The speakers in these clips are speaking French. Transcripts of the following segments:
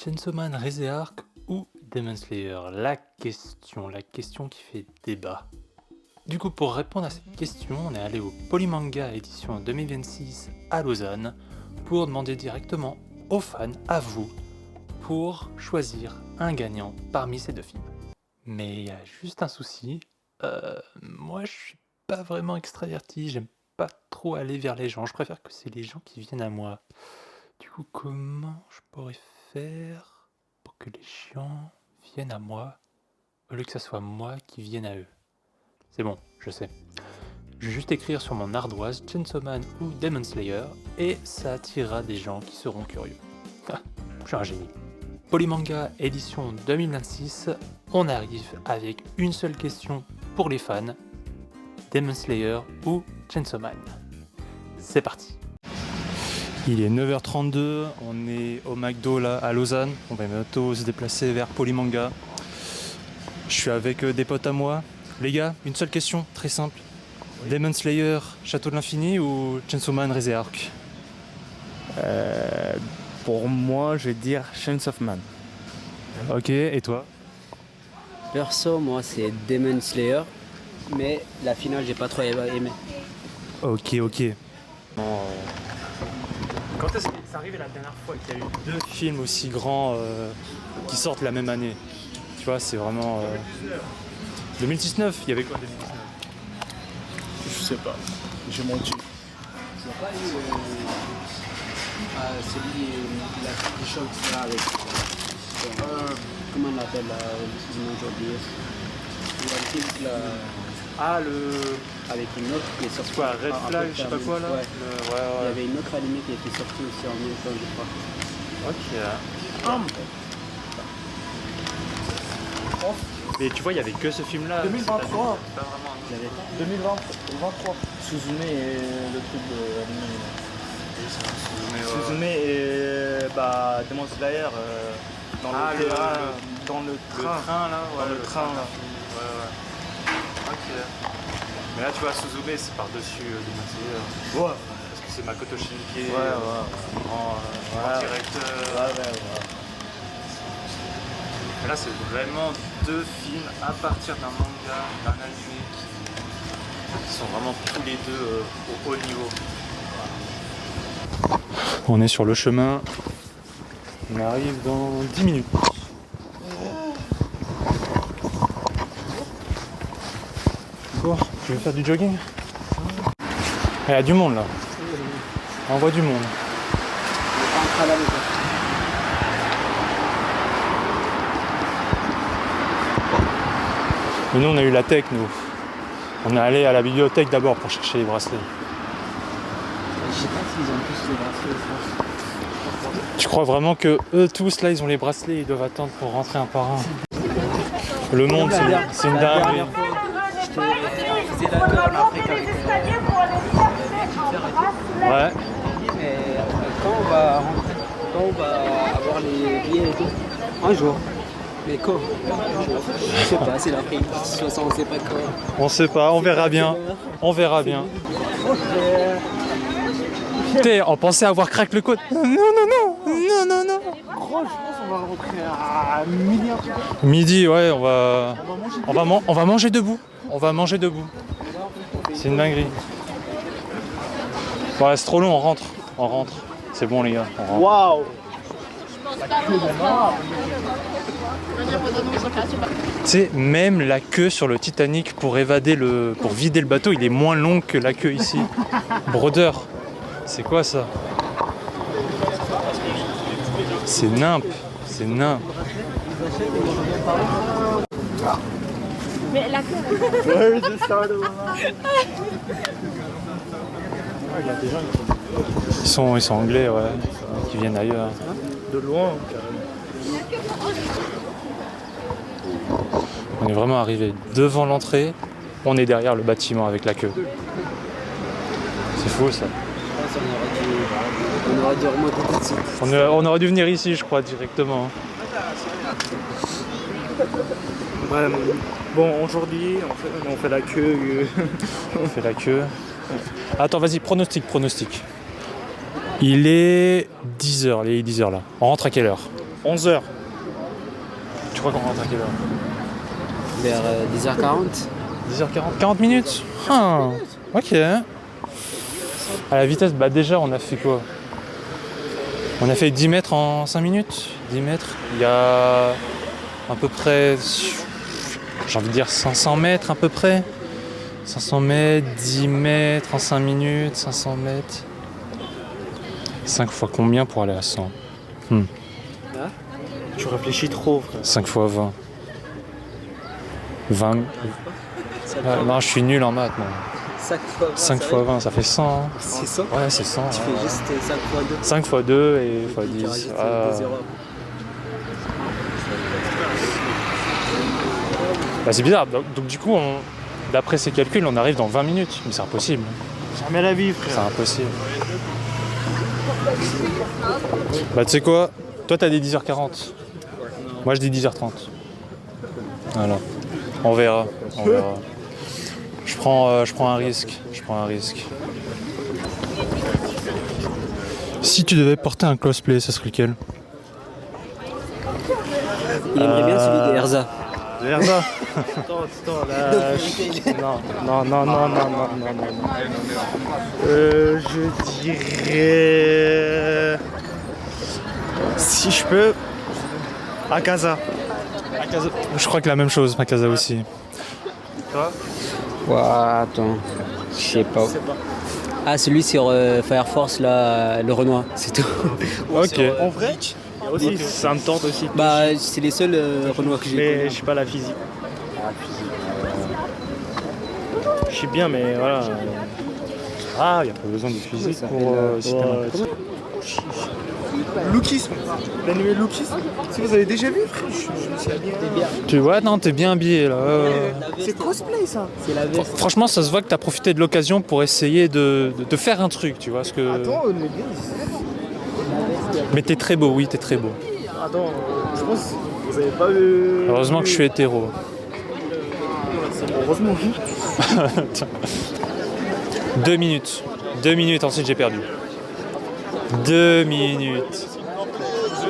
Chainsaw Man Re:Zerk ou Demon Slayer? La question qui fait débat. Du coup, pour répondre à cette question, on est allé au Polymanga édition 2026 à Lausanne pour demander directement aux fans, à vous, pour choisir un gagnant parmi ces deux films. Mais il y a juste un souci, moi je suis pas vraiment extraverti, j'aime pas trop aller vers les gens, je préfère que c'est les gens qui viennent à moi. Du coup, comment je pourrais faire pour que les gens viennent à moi au lieu que ce soit moi qui vienne à eux? C'est bon, je sais. Je vais juste écrire sur mon ardoise Chainsaw Man ou Demon Slayer et ça attirera des gens qui seront curieux. Ah, je suis un génie. Polymanga édition 2026, on arrive avec une seule question pour les fans. Demon Slayer ou Chainsaw Man? C'est parti. Il est 9h32, on est au McDo là à Lausanne, on va bientôt se déplacer vers Polymanga. Je suis avec des potes à moi. Les gars, une seule question, très simple. Oui. Demon Slayer, Château de l'Infini ou Chainsaw Man Re:Zerk? Pour moi, je vais dire Chainsaw Man. Ok, et toi? Perso, moi c'est Demon Slayer, mais la finale j'ai pas trop aimé. Ok. Quand est-ce que c'est arrivé la dernière fois qu'il y a eu deux films aussi grands qui sortent la même année? Tu vois, c'est vraiment... 2019, il y avait quoi en 2019? Je sais pas, j'ai menti. Il n'y a pas eu celui la petite chose là avec... comment on l'appelle là? Excusez-moi, j'ai oublié. Ah, le... Avec une autre qui est sortie. Quoi, Red Flag, je sais pas quoi là? Ouais. Ouais. Il y avait une autre animée qui était sortie aussi en même temps, je crois. Ok. Mais tu vois, il y avait que ce film-là. 2023. C'est pas vraiment... 2023. Suzume et le truc de l'anime. Suzume, Suzume et Demon Slayer dans le train là. Ouais, le train là. Ouais. Ok. Mais là, tu vois, Suzume, c'est par-dessus Demon Slayer. Ouais. Parce que c'est Makoto Shinkai, Ouais. grand directeur. Ouais. Et là, c'est vraiment deux films à partir d'un manga, d'un animé qui sont vraiment tous les deux au haut niveau. On est sur le chemin. On arrive dans 10 minutes. Bon, tu veux faire du jogging? Il y a du monde là. On voit du monde. Mais nous on a eu la tech nous. On est allé à la bibliothèque d'abord pour chercher les bracelets. Je sais pas s'ils ont tous les bracelets. Tu crois vraiment que eux tous là ils ont les bracelets, ils doivent attendre pour rentrer un par un? Le monde c'est une dinguerie. On faisait d'accord en Afrique avec Ouais. mais quand on va rentrer, quand on va avoir les billets et tout, un jour. Mais quand? Je sais pas, c'est l'Afrique. De toute façon, on sait pas quand. On sait pas, on verra bien. On verra bien. Putain, on pensait avoir craqué le code. Non. Gros, je pense qu'on va rentrer à midi. Midi, ouais, on va manger debout. On va manger debout. C'est une dinguerie. Ouais, c'est trop long, on rentre. C'est bon les gars, on rentre. Waouh. Tu sais, même la queue sur le Titanic pour vider le bateau, il est moins long que la queue ici. Brodeur, c'est quoi ça? C'est nimp. Mais la queue. Where is the start of the line? Il y a des gens Ils sont anglais, ouais, qui viennent ailleurs. de loin, carrément. On est vraiment arrivé devant l'entrée, on est derrière le bâtiment avec la queue. C'est fou ça. On aurait dû remonter tout de suite. On aurait dû venir ici, je crois, directement. Ouais, bon, aujourd'hui, on fait la queue. On fait la queue. Attends, vas-y, pronostic. Il est 10h, là. On rentre à quelle heure? 11h. Tu crois qu'on rentre à quelle heure? Vers 10h40. 10h40. 40 minutes. Ah, ok. À la vitesse, bah déjà, on a fait quoi? On a fait 10 mètres en 5 minutes. 10 mètres. Il y a à peu près, j'ai envie de dire 500 mètres à peu près. 500 mètres, 10 mètres en 5 minutes, 500 mètres. 5 fois combien pour aller à 100? Tu réfléchis trop, frère. 5 fois 20. 20. Non, je suis nul en maths, moi. 5 fois 20. 5 fois 20, ça fait 100. Hein. C'est ça? Ouais, c'est 100. Tu fais juste 5 fois 2. 5 fois 2 et fois Tu 10. rajoutes Ah. 2 zéros. Bah, c'est bizarre. Donc, du coup, d'après ces calculs, on arrive dans 20 minutes. Mais c'est impossible. Jamais la vie, C'est frère. impossible. Bah, tu sais quoi? Toi, t'as dit 10h40. Moi, je dis 10h30. Voilà. On verra. On verra. Je prends un risque. Je prends un risque. Si tu devais porter un cosplay, ça serait lequel? Il aimerait bien celui de Erza. De Erza. Attends, là. Non. Je dirais. Si je peux. Akaza. Je crois que la même chose, Makaza aussi. Toi? Ouah, attends. Je sais pas. Ah, celui sur Fire Force, là, le Renoir, c'est tout. Ok. En vrai, aussi, ça me tente aussi. Bah, c'est les seuls Renoirs que j'ai Mais connus. je sais pas la physique. Je sais bien, mais voilà. Ah, il n'y a pas besoin de physique pour citer un- Lookisme. L'anime Lookisme. Si vous avez déjà vu, frère, je me suis habillé. Tu vois, non, t'es bien habillé là. C'est cosplay ça. C'est la veste. Franchement, ça se voit que t'as profité de l'occasion pour essayer de faire un truc, tu vois. Parce que... Attends, les gars, Mais t'es très beau, oui, t'es très beau. attends, je pense que vous avez pas vu. Heureusement que je suis hétéro. Heureusement. 2 minutes. 2 minutes, ensuite j'ai perdu. 2 minutes.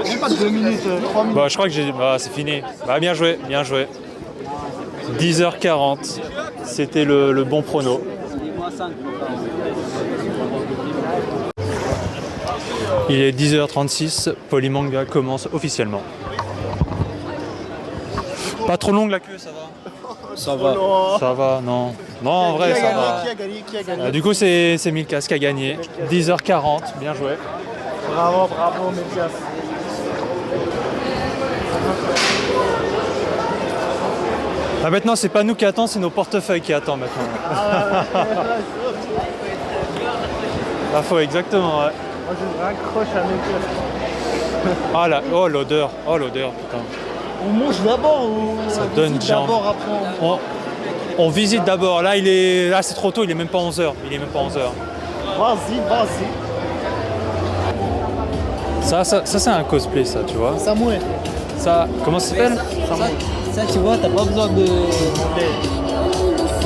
Même pas 2 minutes, 3 minutes. Bah, je crois que j'ai. Bah, c'est fini. Bah, bien joué, bien joué. 10h40. C'était le bon prono. Dis-moi 5. Il est 10h36. Polymanga commence officiellement. Pas trop longue la queue, ça va? Ça va. Ça va, non. Non, en vrai, ça va. Qui a gagné? Du coup, c'est Milkas qui a gagné. 10h40, bien joué. Bravo, Médias. Ah, maintenant, c'est pas nous qui attendons, c'est nos portefeuilles qui attendent maintenant. La fois, exactement, ouais. Moi, je me raccroche à Médias. Ah là, oh l'odeur, putain. On mange d'abord ou Ça on donne visite genre. d'abord après On visite d'abord. Là, c'est trop tôt, il est même pas 11h. Il est même pas 11h. Vas-y. Ça c'est un cosplay, ça, tu vois. Samoué. Ça, comment ça s'appelle? Ça, tu vois, t'as pas besoin de.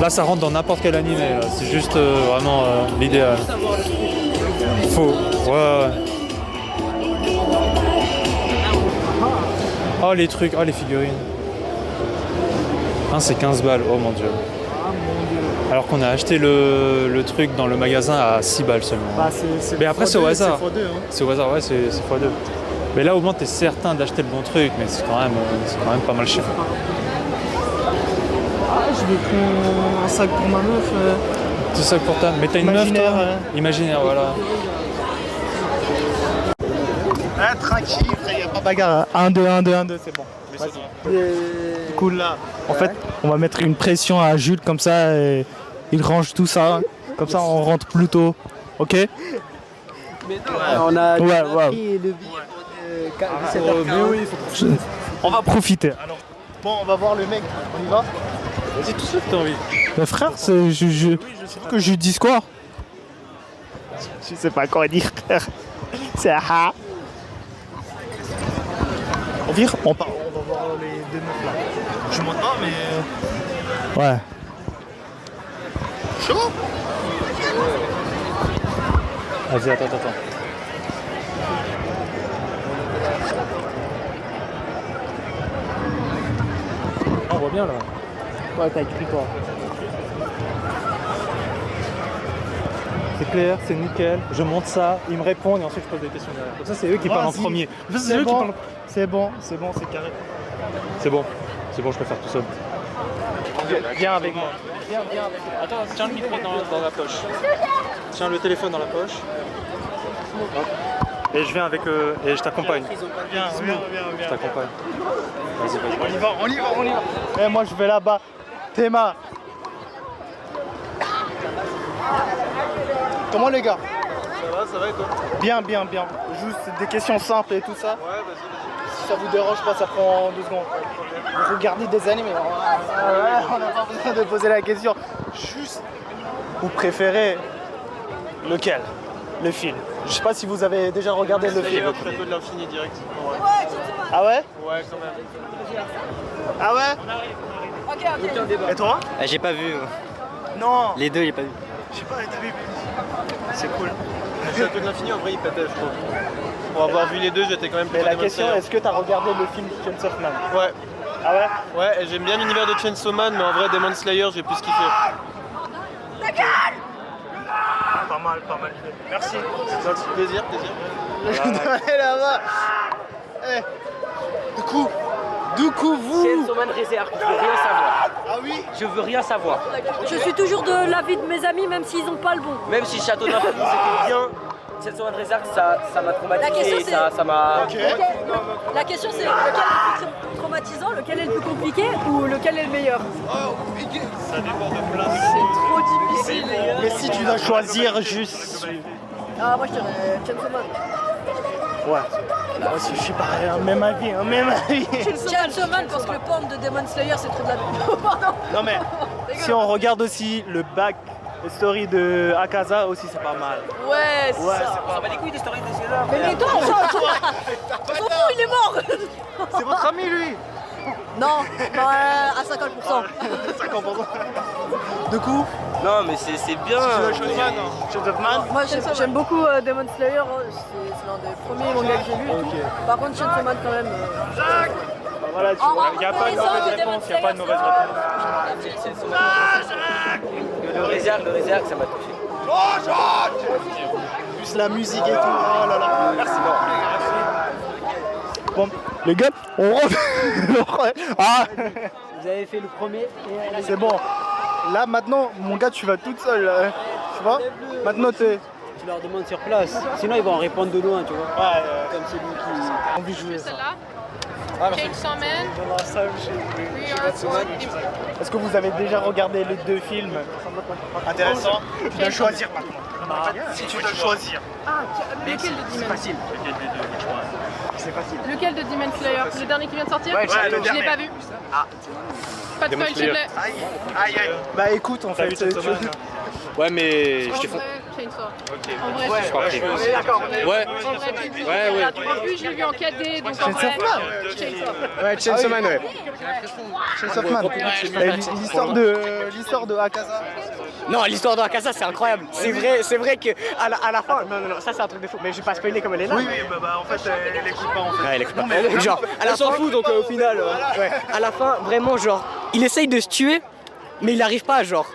Là, ça rentre dans n'importe quel animé. Là. C'est juste vraiment l'idéal. Faux. Ouais. Oh, les trucs. Oh, les figurines. C'est 15 balles. Oh mon dieu. Alors qu'on a acheté le truc dans le magasin à 6 balles seulement. Bah, Mais après, c'est au hasard. C'est x2, hein. C'est au hasard, ouais, c'est x2. Mais là, au moins, t'es certain d'acheter le bon truc, mais c'est quand même pas mal cher. Ah, je vais prendre un sac pour ma meuf. Tout ça pour ta. Mais t'as une meuf, Imaginaire, toi? ouais. Imaginaire, voilà. Ah, tranquille, frère, y a pas bagarre. 1-2, c'est bon. Cool là. En fait, on va mettre une pression à Jules comme ça et il range tout ça. Comme ça, on rentre plus tôt. Ok? Mais non, on a Ouais. pris le billet de 17h40. Mais oui, on va profiter. Alors, bon, on va voir le mec. On y va? C'est tout ça que t'as envie. Mais frère, c'est que je dis quoi? Je sais pas quoi dire, frère. C'est ah. On vire, on va voir les deux meufs là. Je monte pas, mais. Ouais. Chaud? Vas-y, attends. bien là. Ouais, t'as écrit quoi? C'est clair, c'est nickel. Je monte ça, ils me répondent et ensuite je pose des questions derrière. Comme ça, c'est eux qui parlent en premier. C'est eux qui parlent. C'est bon, c'est carré. C'est bon, je peux faire tout seul. Viens avec moi. Viens avec moi. Attends, tiens le micro dans la poche. Tiens le téléphone dans la poche. Et je viens avec eux et je t'accompagne. Viens. Je t'accompagne. Vas-y. On y va. Et moi je vais là-bas. Théma. Comment les gars? Ça va et toi? Bien. Juste des questions simples et tout ça. Ouais, vas-y. Si ça vous dérange pas, ça prend 2 secondes. Vous regardez des animés, on n'a pas besoin de poser la question. Juste, vous préférez lequel? Le film. Je sais pas si vous avez déjà regardé le film. Château de l'Infini direct. Ah ouais? Ouais, quand même. Ah ouais? Ok. Et toi? J'ai pas vu. Non. Les deux, j'ai pas vu. Je sais pas, t'as vu? C'est cool. Le Château de l'Infini, en vrai, il pétait, je trouve. Pour avoir vu les deux, j'étais quand même Mais plutôt la Demon question, Slayer. est-ce que t'as regardé le film Chainsaw Man? Ouais. Ah ouais? Ouais, et j'aime bien l'univers de Chainsaw Man, mais en vrai, Demon Slayer, j'ai plus kiffé. Pas mal. Merci. Plaisir. Allez là-bas. Eh. Du coup, vous. Chainsaw Man réserve, je veux rien savoir. Ah oui? Je veux rien savoir. Je suis toujours de l'avis de mes amis, même s'ils n'ont pas le bon. Même si Château de l'Infini c'était bien, Chainsaw Man réserve, ça m'a traumatisé. La question, c'est- ça m'a. La question c'est lequel est le plus traumatisant, lequel est le plus compliqué ou lequel est le meilleur? Ça dépend de plein de C'est trop difficile. Mais si tu dois choisir juste. Ah moi je dirais Chainsaw Man. Ouais. Moi aussi, je suis pareil, même avis. Chainsaw Man parce que le porn de Demon Slayer c'est trop de la merde. Pardon. Non mais, si on regarde aussi le back story de Akaza aussi, c'est pas mal. Ouais, c'est Ouais, ça. Ça va les couilles des stories de César. Mais toi, on s'en fout, il est mort. C'est votre ami lui. Non, à 50%. 50%. Du coup, Non, mais c'est bien. Chainsaw Man. Moi j'aime beaucoup Demon Slayer, c'est l'un des premiers mangas que j'ai lu et tout. Par contre Chainsaw Man quand même. Voilà, il n'y a pas de mauvaise réponse, il n'y a pas de mauvaise réponse. Le réserve, ça m'a touché. Plus la musique et tout, oh là là. Merci. Bon, les gars, on rentre. Ah, Vous avez fait le premier et c'est bon. Là maintenant, mon gars, tu vas toute seule. Là. Tu vois? Maintenant, t'es. tu leur demandes sur place. Sinon, ils vont en répondre de loin, tu vois. Ouais, Comme celui qui. envie de jouer ça. Celle-là. Ah, merci. Chainsaw Man. We are for Est-ce que vous avez déjà regardé les 2 films? Intéressant. Tu dois choisir maintenant. Si tu dois choisir. lequel de Demon Facile. C'est facile. Lequel de Demon Slayer? Le dernier qui vient de sortir? Ouais, le Je dernier. l'ai pas vu. Pas de spoil, s'il te plaît. Aïe. Bah écoute, en fait, Ouais, mais En je t'ai vrai, Chainsaw. En vrai, fait partie. Ouais, En plus, je l'ai vu en 4D, donc en vrai, Chainsaw. ouais, Chainsaw Man, ouais. Chainsaw Man. Et l'histoire de Akaza. Non, l'histoire de Akasa, c'est incroyable. C'est vrai que à la fin, non, ça c'est un truc de fou. Mais je vais pas spoiler comme elle est là. Oui, bah en fait, elle écoute pas en fait. Ouais, elle écoute pas. Genre, à la s'en fin, fout, donc au final. ouais, à la fin, vraiment, genre, il essaye de se tuer, mais il arrive pas, genre.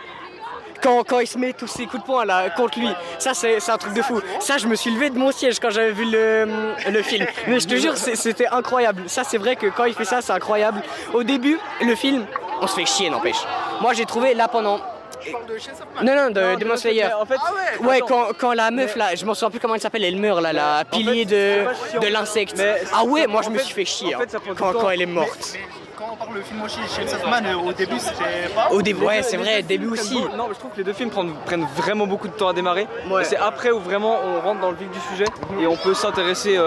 Quand il se met tous ses coups de poing là contre lui, ça c'est un truc de fou. Ça, je me suis levé de mon siège quand j'avais vu le film. Mais je te jure, c'était incroyable. Ça, c'est vrai que quand il fait ça, c'est incroyable. Au début, le film, on se fait chier, n'empêche. Moi, j'ai trouvé là pendant. Non, de Demon Slayer. En fait, Ouais, quand la meuf là, je m'en souviens plus comment elle s'appelle, elle meurt là, la pilier de l'insecte. Ah ouais, moi je me suis fait chier en fait, ça prend du quand temps. elle est morte. Quand on parle le film aussi, Chainsaw Man, au début, c'était pas. Au début, ouais, c'est vrai, début aussi. Non, mais je trouve que les 2 films prennent vraiment beaucoup de temps à démarrer. Ouais. Et c'est après où vraiment on rentre dans le vif du sujet et on peut s'intéresser.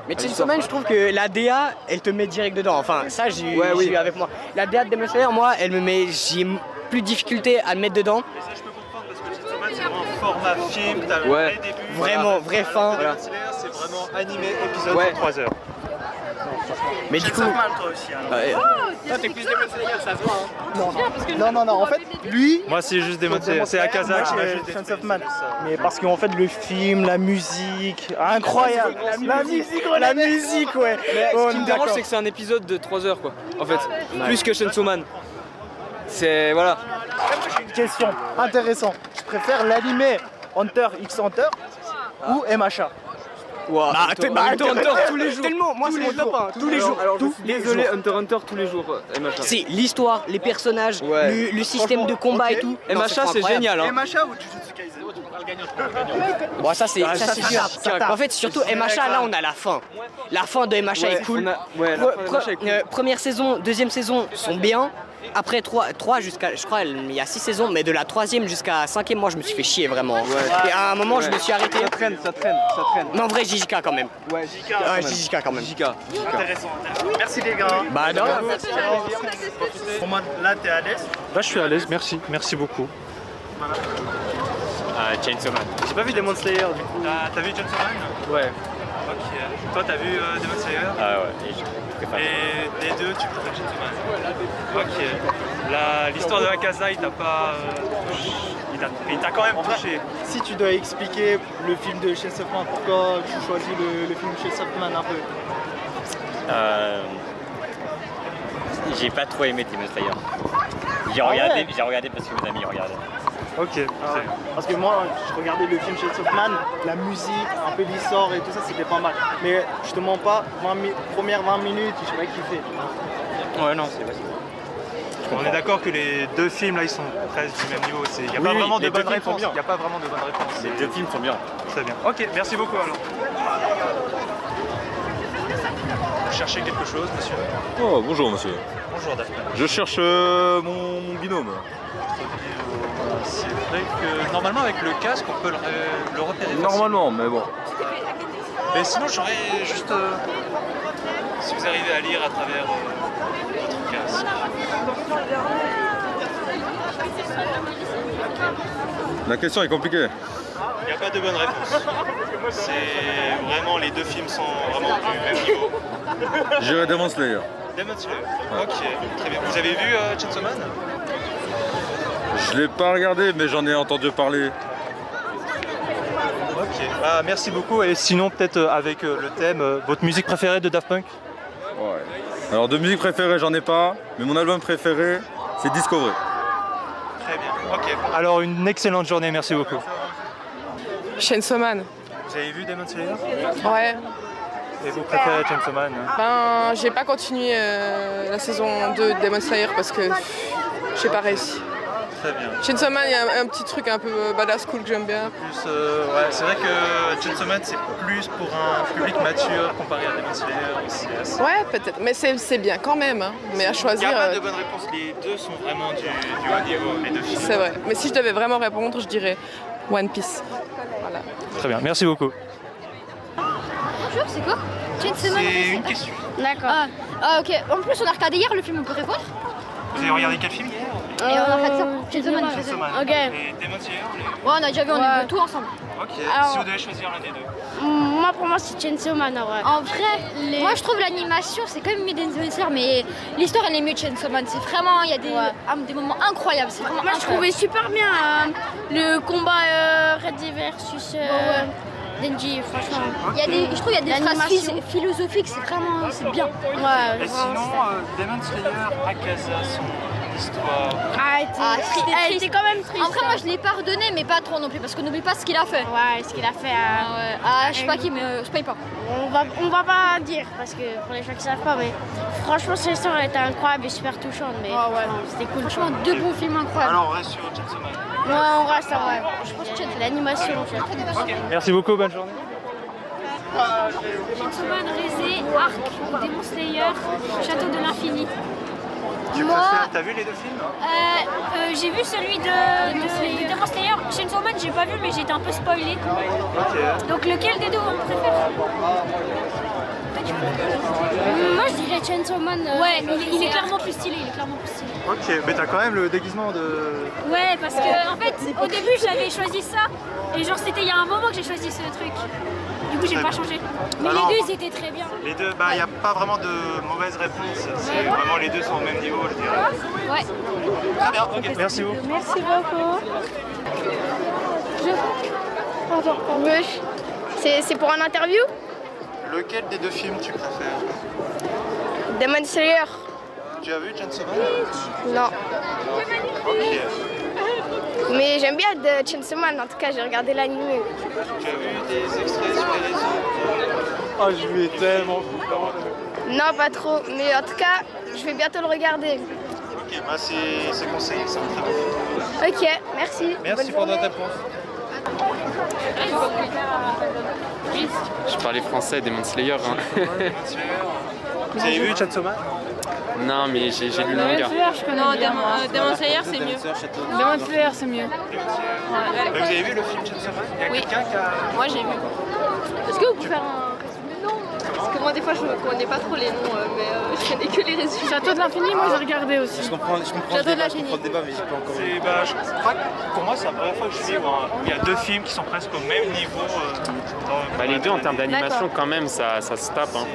Mais Chainsaw Man, je trouve que la DA, elle te met direct dedans. Enfin, ça, j'ai oui. eu avec moi. La DA de Demon Slayer, moi, elle me met. J'ai plus de difficulté à le mettre dedans. Mais ça, je peux comprendre parce que Chainsaw Man, c'est vraiment format film, t'as le Ouais. vrai début. Vraiment, vrai fin. Demon Slayer, c'est vraiment animé, épisode Ouais. de 3 heures. Mais du coup. toi aussi. Toi, t'es plus Demon Slayer, ça se voit. Non, en fait, lui. Moi, c'est juste Demon Slayer. C'est Akaza qui m'a juste Chainsaw Man. Mais parce qu'en fait, le film, la musique, incroyable. La musique, ouais. Ce qui me dérange, c'est que c'est un épisode de 3 heures, quoi. En fait, plus que Chainsaw Man. C'est. Voilà. J'ai une question intéressante. Je préfère l'animé Hunter x Hunter ou MHA. Wow. Hunter tous les jours. Tellement, moi c'est mon top 1. Tous les jours. Alors, désolé, Hunter x Hunter tous les jours, MHA. C'est l'histoire, les personnages, Ouais. le système de combat et tout. Non, MHA, c'est génial. Hein. MHA ou Jujutsu Kaisen? Tu pourras le gagnant. Bon, ça c'est sûr. tape. En fait, surtout MHA, là on a la fin. La fin de MHA est cool. Ouais, la fin de MHA est cool. Première saison, deuxième saison sont bien. Après 3 jusqu'à, je crois, il y a 6 saisons, mais de la 3e jusqu'à 5e, moi je me suis fait chier vraiment. Et à un moment, je me suis arrêté. Ça traîne. Non, en vrai, JJK quand même. Ouais, JJK quand même. Intéressant. Merci les gars. Bah, non. Pour moi, là, t'es à l'aise? Là, je suis à l'aise, merci beaucoup. Chainsaw Man. J'ai pas vu Demon Slayer du coup. T'as vu Chainsaw Man? Ouais. Ok. Toi, t'as vu Demon Slayer? Ah ouais, et je préfère. Et des deux, tu préfères Chainsaw Man? Ok. L'histoire de Akaza, il t'a pas. Il t'a quand même touché. Si tu dois expliquer le film de Chainsaw Man, pourquoi tu choisis le film Chainsaw Man un peu? J'ai pas trop aimé Demon Slayer. J'ai regardé parce que mes amis regardaient. Ok. Parce que moi, je regardais le film Chainsaw Man, la musique, un peu l'histoire et tout ça, c'était pas mal. Mais je te mens pas, premières 20 minutes, j'ai pas kiffé. Ouais, non, c'est vrai. On est d'accord que les deux films là, ils sont presque du même niveau. Il n'y a pas vraiment de bonne réponse. Il n'y a pas vraiment de bonne réponse. Les deux films sont bien. Très bien. Ok, merci beaucoup alors. Vous cherchez quelque chose, monsieur? Oh, bonjour monsieur. Bonjour Daphne. Je cherche mon binôme. C'est vrai que normalement avec le casque on peut le repérer facilement. Normalement, mais bon. Mais sinon j'aurais juste... si vous arrivez à lire à travers votre casque. La question est compliquée. Il n'y a pas de bonne réponse. C'est vraiment, les deux films sont vraiment du même niveau. J'irai Demon Slayer. Demon Slayer. Ok, très bien. Vous avez vu Chainsaw Man? Je l'ai pas regardé, mais j'en ai entendu parler. Ok. Ah, merci beaucoup. Et sinon, peut-être avec le thème, votre musique préférée de Daft Punk? Ouais. Alors de musique préférée, j'en ai pas, mais mon album préféré, c'est Discovery. Très bien. Ok. Alors, une excellente journée. Merci beaucoup. Chainsaw Man. Vous avez vu Demon Slayer? Ouais. Et vous préférez Chainsaw Man? Ben, j'ai pas continué la saison 2 de Demon Slayer parce que j'ai pas réussi. Très bien. Chainsaw Man, il y a un petit truc un peu badass cool que j'aime bien. Plus, ouais, c'est vrai que Chainsaw Man, c'est plus pour un public mature comparé à Demon Slayer aussi. Ouais, peut-être, mais c'est bien quand même. Hein. Mais à choisir. Il n'y a pas de bonne réponse. Les deux sont vraiment du haut niveau, les deux films. C'est vrai. Mais si je devais vraiment répondre, je dirais One Piece. Voilà. Très bien, merci beaucoup. Bonjour, c'est quoi? Chainsaw Man. C'est une question. D'accord. Ah, ok. En plus, on a regardé hier le film, on peut répondre? Vous avez regardé quel film hier? Et on a regardé ça. Chainsaw Man. Chainsaw Man. Ok. Et Demon Slayer? Ouais, on a déjà vu, on a vu tout ensemble. Ok. Alors- Si vous devez choisir l'un des deux. Moi, pour moi, c'est Chainsaw Man en vrai. En vrai, moi je trouve l'animation, c'est quand même mieux Demon Slayer, mais l'histoire elle est mieux de Chainsaw Man. C'est vraiment, il y a des moments incroyables. C'est vraiment Moi je trouvais super bien le combat Reddy versus Denji, franchement. Il y a des, je trouve qu'il y a des phrases L'animation. philosophiques, c'est vraiment, c'est bien. Ouais, Et sinon, Demon Slayer, Akaza, son histoire. C'était Elle était quand même triste. En vrai, moi je l'ai pardonné, mais pas trop non plus, parce qu'on n'oublie pas ce qu'il a fait. Ouais, ce qu'il a fait. Je sais pas qui, mais je paye pas. On va pas dire parce que pour les gens qui savent pas, mais franchement cette histoire elle était incroyable et super touchante. Mais c'était cool. Franchement, deux bons films incroyables. Alors, on reste sur Chainsaw Man. Ouais, on reste en vrai. Je pense que l'animation en fait. Merci beaucoup, bonne journée. Chainsaw Man, Rézé, Arc, Demon Slayer, Château de l'Infini. T'as vu les deux films? J'ai vu celui de Demon Slayer. Chainsaw Man, j'ai pas vu, mais j'ai été un peu spoilé. Ok. Donc lequel des deux on préfère? Moi je dirais Chainsaw Man. Ouais, il est clairement plus stylé. Ok, mais t'as quand même le déguisement de... Ouais, parce que en fait, au début j'avais choisi ça. Et genre c'était il y a un moment que j'ai choisi ce truc. Du coup, j'ai pas changé. Mais Ah non. les deux, ils étaient très bien. Les deux, bah il n'y a pas vraiment de mauvaise réponse. C'est vraiment les deux sont au même niveau, je dirais. Ouais. Très bien, ok. Merci beaucoup. Merci beaucoup. Pardon. C'est pour un interview? Lequel des deux films tu préfères? Demon Slayer. Tu as vu Chainsaw Man? Non. Ok. Mais j'aime bien de Chainsaw Man, en tout cas j'ai regardé l'anime. Tu as vu des extraits sur les réseaux? Oh, je lui ai tellement foutu. Non, pas trop, mais en tout cas, je vais bientôt le regarder. Ok, bah c'est conseillé, c'est un très bon film. Ok, merci. Merci pour notre réponse. Je parlais français, Demon Slayer. Hein. Vous avez vu Chainsaw Man? Non, mais j'ai lu le manga. je connais. Non, Demon Slayer, c'est mieux. Demon Slayer, c'est mieux. Vous avez vu le film Chainsaw Man? Il y a quelqu'un qui a... Moi, j'ai vu. Est-ce que vous pouvez faire un résumé? Non. Parce que moi, des fois, je ne connais pas trop les noms, mais je connais que les résumés. Château de l'Infini, moi, j'ai regardé aussi. Je comprends le débat, mais j'ai pas encore vu. Pour moi, c'est la première fois que je vis où il y a deux films qui sont presque au même niveau. Bah, les deux en termes d'animation, quand même, ça se tape. Hein.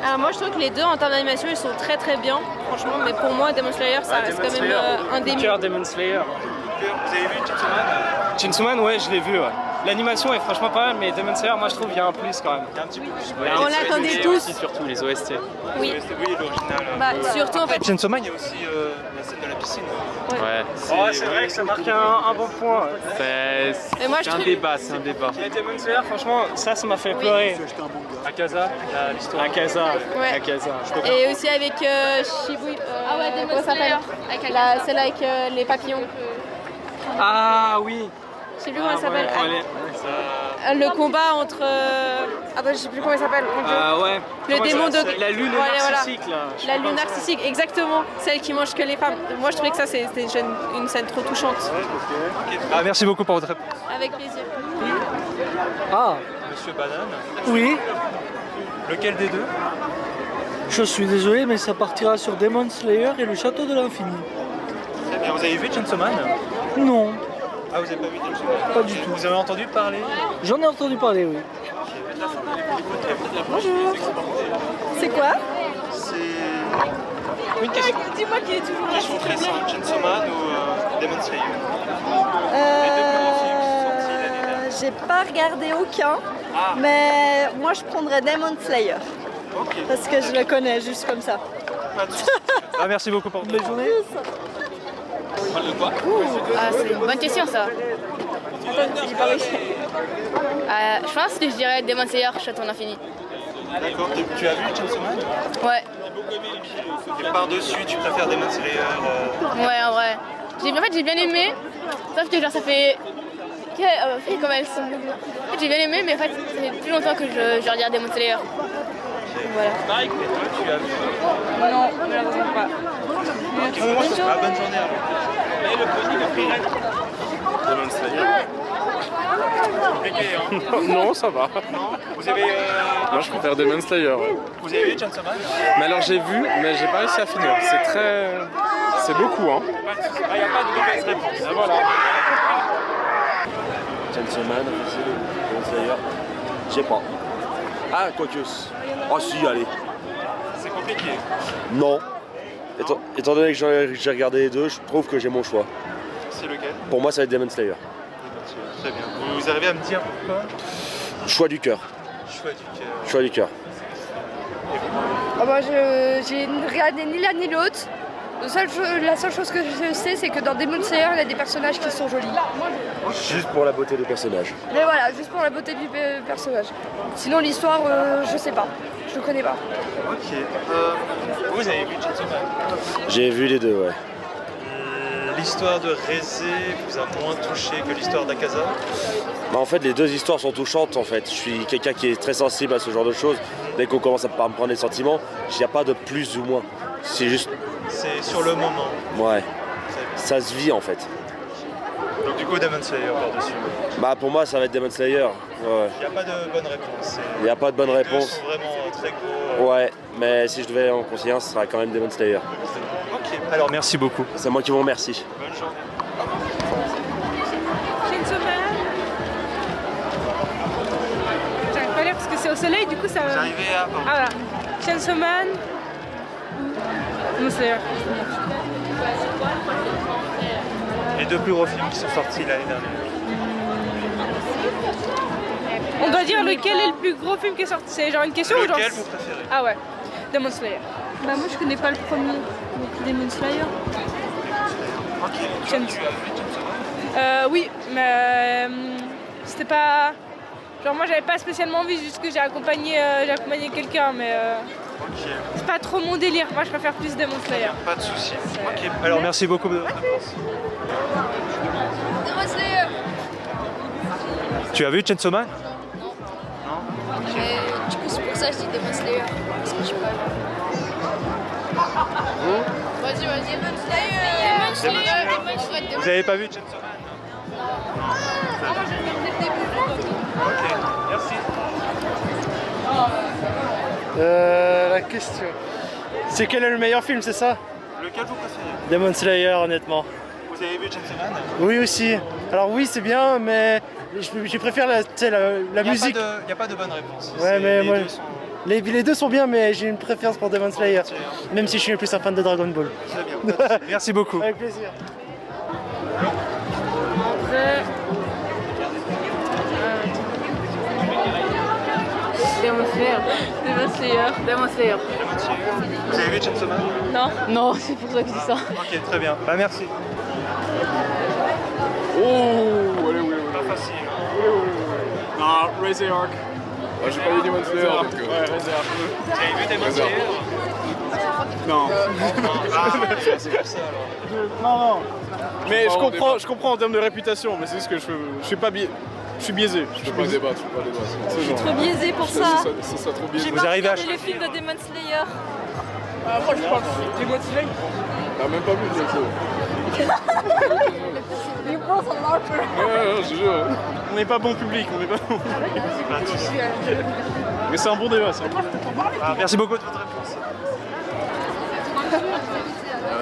Alors moi je trouve que les deux en termes d'animation ils sont très très bien franchement, mais pour moi Demon Slayer ça reste quand même un des mieux. Demon Slayer. Vous avez vu Chainsaw Man? Chainsaw Man, ouais, je l'ai vu, ouais. L'animation est franchement pas mal, mais Demon Slayer, moi je trouve qu'il y a un plus quand même. Il y a un petit peu plus. Ouais, On l'attendait tous. Aussi, surtout les OST. Oui. Oui, l'original. Bah surtout en fait. Chainsaw Man, il y a aussi la scène de la piscine. Ouais. Oh, c'est vrai que ça marque un bon point. Et moi, je C'est un trouve- débat, c'est un débat. Et Demon Slayer, franchement, ça m'a fait pleurer. Akaza, l'histoire. Akaza. Ouais. Akaza. Et aussi avec Shibui. Ah ouais, Demon comment ça s'appelle Slayer. Celle avec les papillons. Ah oui. Je sais plus comment elle s'appelle. Ouais. Le combat entre. Attends, je sais plus comment il s'appelle. Mon Dieu. Ouais. Le Comment démon ça- de. La lune Voilà, narcissique, là. Je sais La pas lune comment ça narcissique, exactement. Celle qui mange que les femmes. Moi, je trouvais que ça, c'était une scène trop touchante. Ah, merci beaucoup pour votre réponse. Avec plaisir. Ah, Monsieur Banane, Oui, lequel des deux? je suis désolé, mais ça partira sur Demon Slayer et le Château de l'Infini. Très bien, vous avez vu Chainsaw Man? Non, Ah, vous avez pas vu Chainsaw Man? pas du tout. Vous avez entendu parler? J'en ai entendu parler, oui. Bonjour. C'est quoi? C'est une question. Dis-moi qui est toujours là. Question très simple, Chainsaw Man ou Demon Slayer? Les deux plus grands films qui sont sortis l'année dernière. J'ai pas regardé aucun, mais moi je prendrais Demon Slayer. Ok. Parce que je le connais juste comme ça. Pas de soucis. Ah, merci beaucoup pour votre journée. Ah, c'est une bonne question ça. J'ai pas réussi. Je pense que je dirais Demon Slayer, Château de l'Infini. D'accord, tu as vu Chainsaw Man? Ouais, Et par-dessus, tu préfères Demon Slayer ouais, en vrai. En fait, j'ai bien aimé, sauf que genre ça fait. Comme elles sont. En fait, j'ai bien aimé, mais en fait, ça fait plus longtemps que je regarde Demon Slayer. Voilà. Et toi, tu as vu? Non, malheureusement pas. Bonne journée alors. Et le pony a pris Demon Slayer. Compliqué, hein? Non, ça va. Vous avez, Moi, je préfère Demon Slayer. Ouais. vous avez vu Chainsaw Man? Mais alors, j'ai vu, mais j'ai pas réussi à finir. C'est beaucoup, hein. Il n'y a pas de mauvaise réponse. Voilà. Chainsaw Man, Demon Slayer, je sais pas. Ah, quoique. Oh si, allez. C'est compliqué. Non. Étant donné que j'ai regardé les deux, je trouve que j'ai mon choix. C'est lequel? Pour moi, ça va être Demon Slayer. Très bien. Vous arrivez à me dire pourquoi? Choix du cœur. Choix du cœur. Choix du cœur. Moi j'ai regardé ni l'un ni l'autre. La seule chose que je sais, c'est que dans Demon Slayer, il y a des personnages qui sont jolis. Juste pour la beauté des personnages. Mais voilà, juste pour la beauté du personnage. Sinon l'histoire, je sais pas. Je le connais pas. Ok. Vous avez vu Chainsaw Man? J'ai vu les deux, ouais. L'histoire de Rézé vous a moins touché que l'histoire d'Akaza? Bah, en fait, les deux histoires sont touchantes, en fait. Je suis quelqu'un qui est très sensible à ce genre de choses. Dès qu'on commence à me prendre les sentiments, il n'y a pas de plus ou moins. C'est juste... C'est sur le moment. Ouais. Ça se vit, en fait. Donc du coup, Demon Slayer par-dessus. Bah, pour moi, ça va être Demon Slayer. Ouais. Il n'y a pas de bonne réponse. Il n'y a pas de bonne Les deux réponse. sont vraiment très gros. Ouais, mais si je devais en conseiller un, ce sera quand même Demon Slayer. Ok, alors merci beaucoup. C'est moi qui vous remercie. Bonne journée. Chainsaw Man. J'arrive pas à lire parce que soleil, du coup ça... Vous arrivez à... Ah voilà. Chainsaw Man. Demon Slayer. Les deux plus gros films qui sont sortis l'année dernière. On doit dire lequel est le plus gros film qui est sorti. C'est genre une question ou genre... Lequel vous préférez? Ah ouais. Demon Slayer. Bah moi je connais pas le premier. Donc Demon Slayer. Ok. Chainsaw. Oui, mais c'était pas... Genre moi j'avais pas spécialement envie, juste que j'ai accompagné quelqu'un, mais c'est pas trop mon délire. Moi je préfère plus Demon Slayer. Pas de soucis. Ok. Alors merci beaucoup de votre réponse. Demon Slayer. Tu as vu Chainsaw Man? Mais du coup c'est pour ça que je dis Demon Slayer. Parce que je sais pas. Vas-y. Demon Slayer. Vous avez pas vu Chainsaw Man? Ok, merci. La question. C'est quel est le meilleur film, c'est ça? Lequel vous préférez? Demon Slayer, honnêtement. Vous avez vu Chainsaw Man? Oui aussi. Alors oui, c'est bien, mais je préfère la musique. Il n'y a pas de bonne réponse. Ouais, mais les moi, deux sont... les deux sont bien, mais j'ai une préférence pour Demon Slayer. Même si je suis plus un fan de Dragon Ball. Très bien. Merci beaucoup. Avec plaisir. Demon Slayer. Vous avez vu Chainsaw Man? Non, c'est pour ça que je dis ça. Ok, très bien. Bah merci. Oh, allez, oui. Pas facile. Non, Raise the Ark. J'ai pas vu Demon Slayer, donc... Ouais, Raise the Ark. Vous avez vu Demon Slayer? Non. C'est pour ça alors. Non. Mais je comprends en termes de réputation, mais c'est juste que je suis pas biaisé. Je suis biaisé. Je peux pas débattre, Je suis trop biaisé pour ça. C'est ça, trop biaisé. J'ai pas regardé le film de Demon Slayer. Moi je parle de Demon Slayer. T'as même pas vu Demon Slayer. You both are larger. Ouais, je te jure. On n'est pas bon public, Mais c'est un bon débat, Merci beaucoup de votre réponse.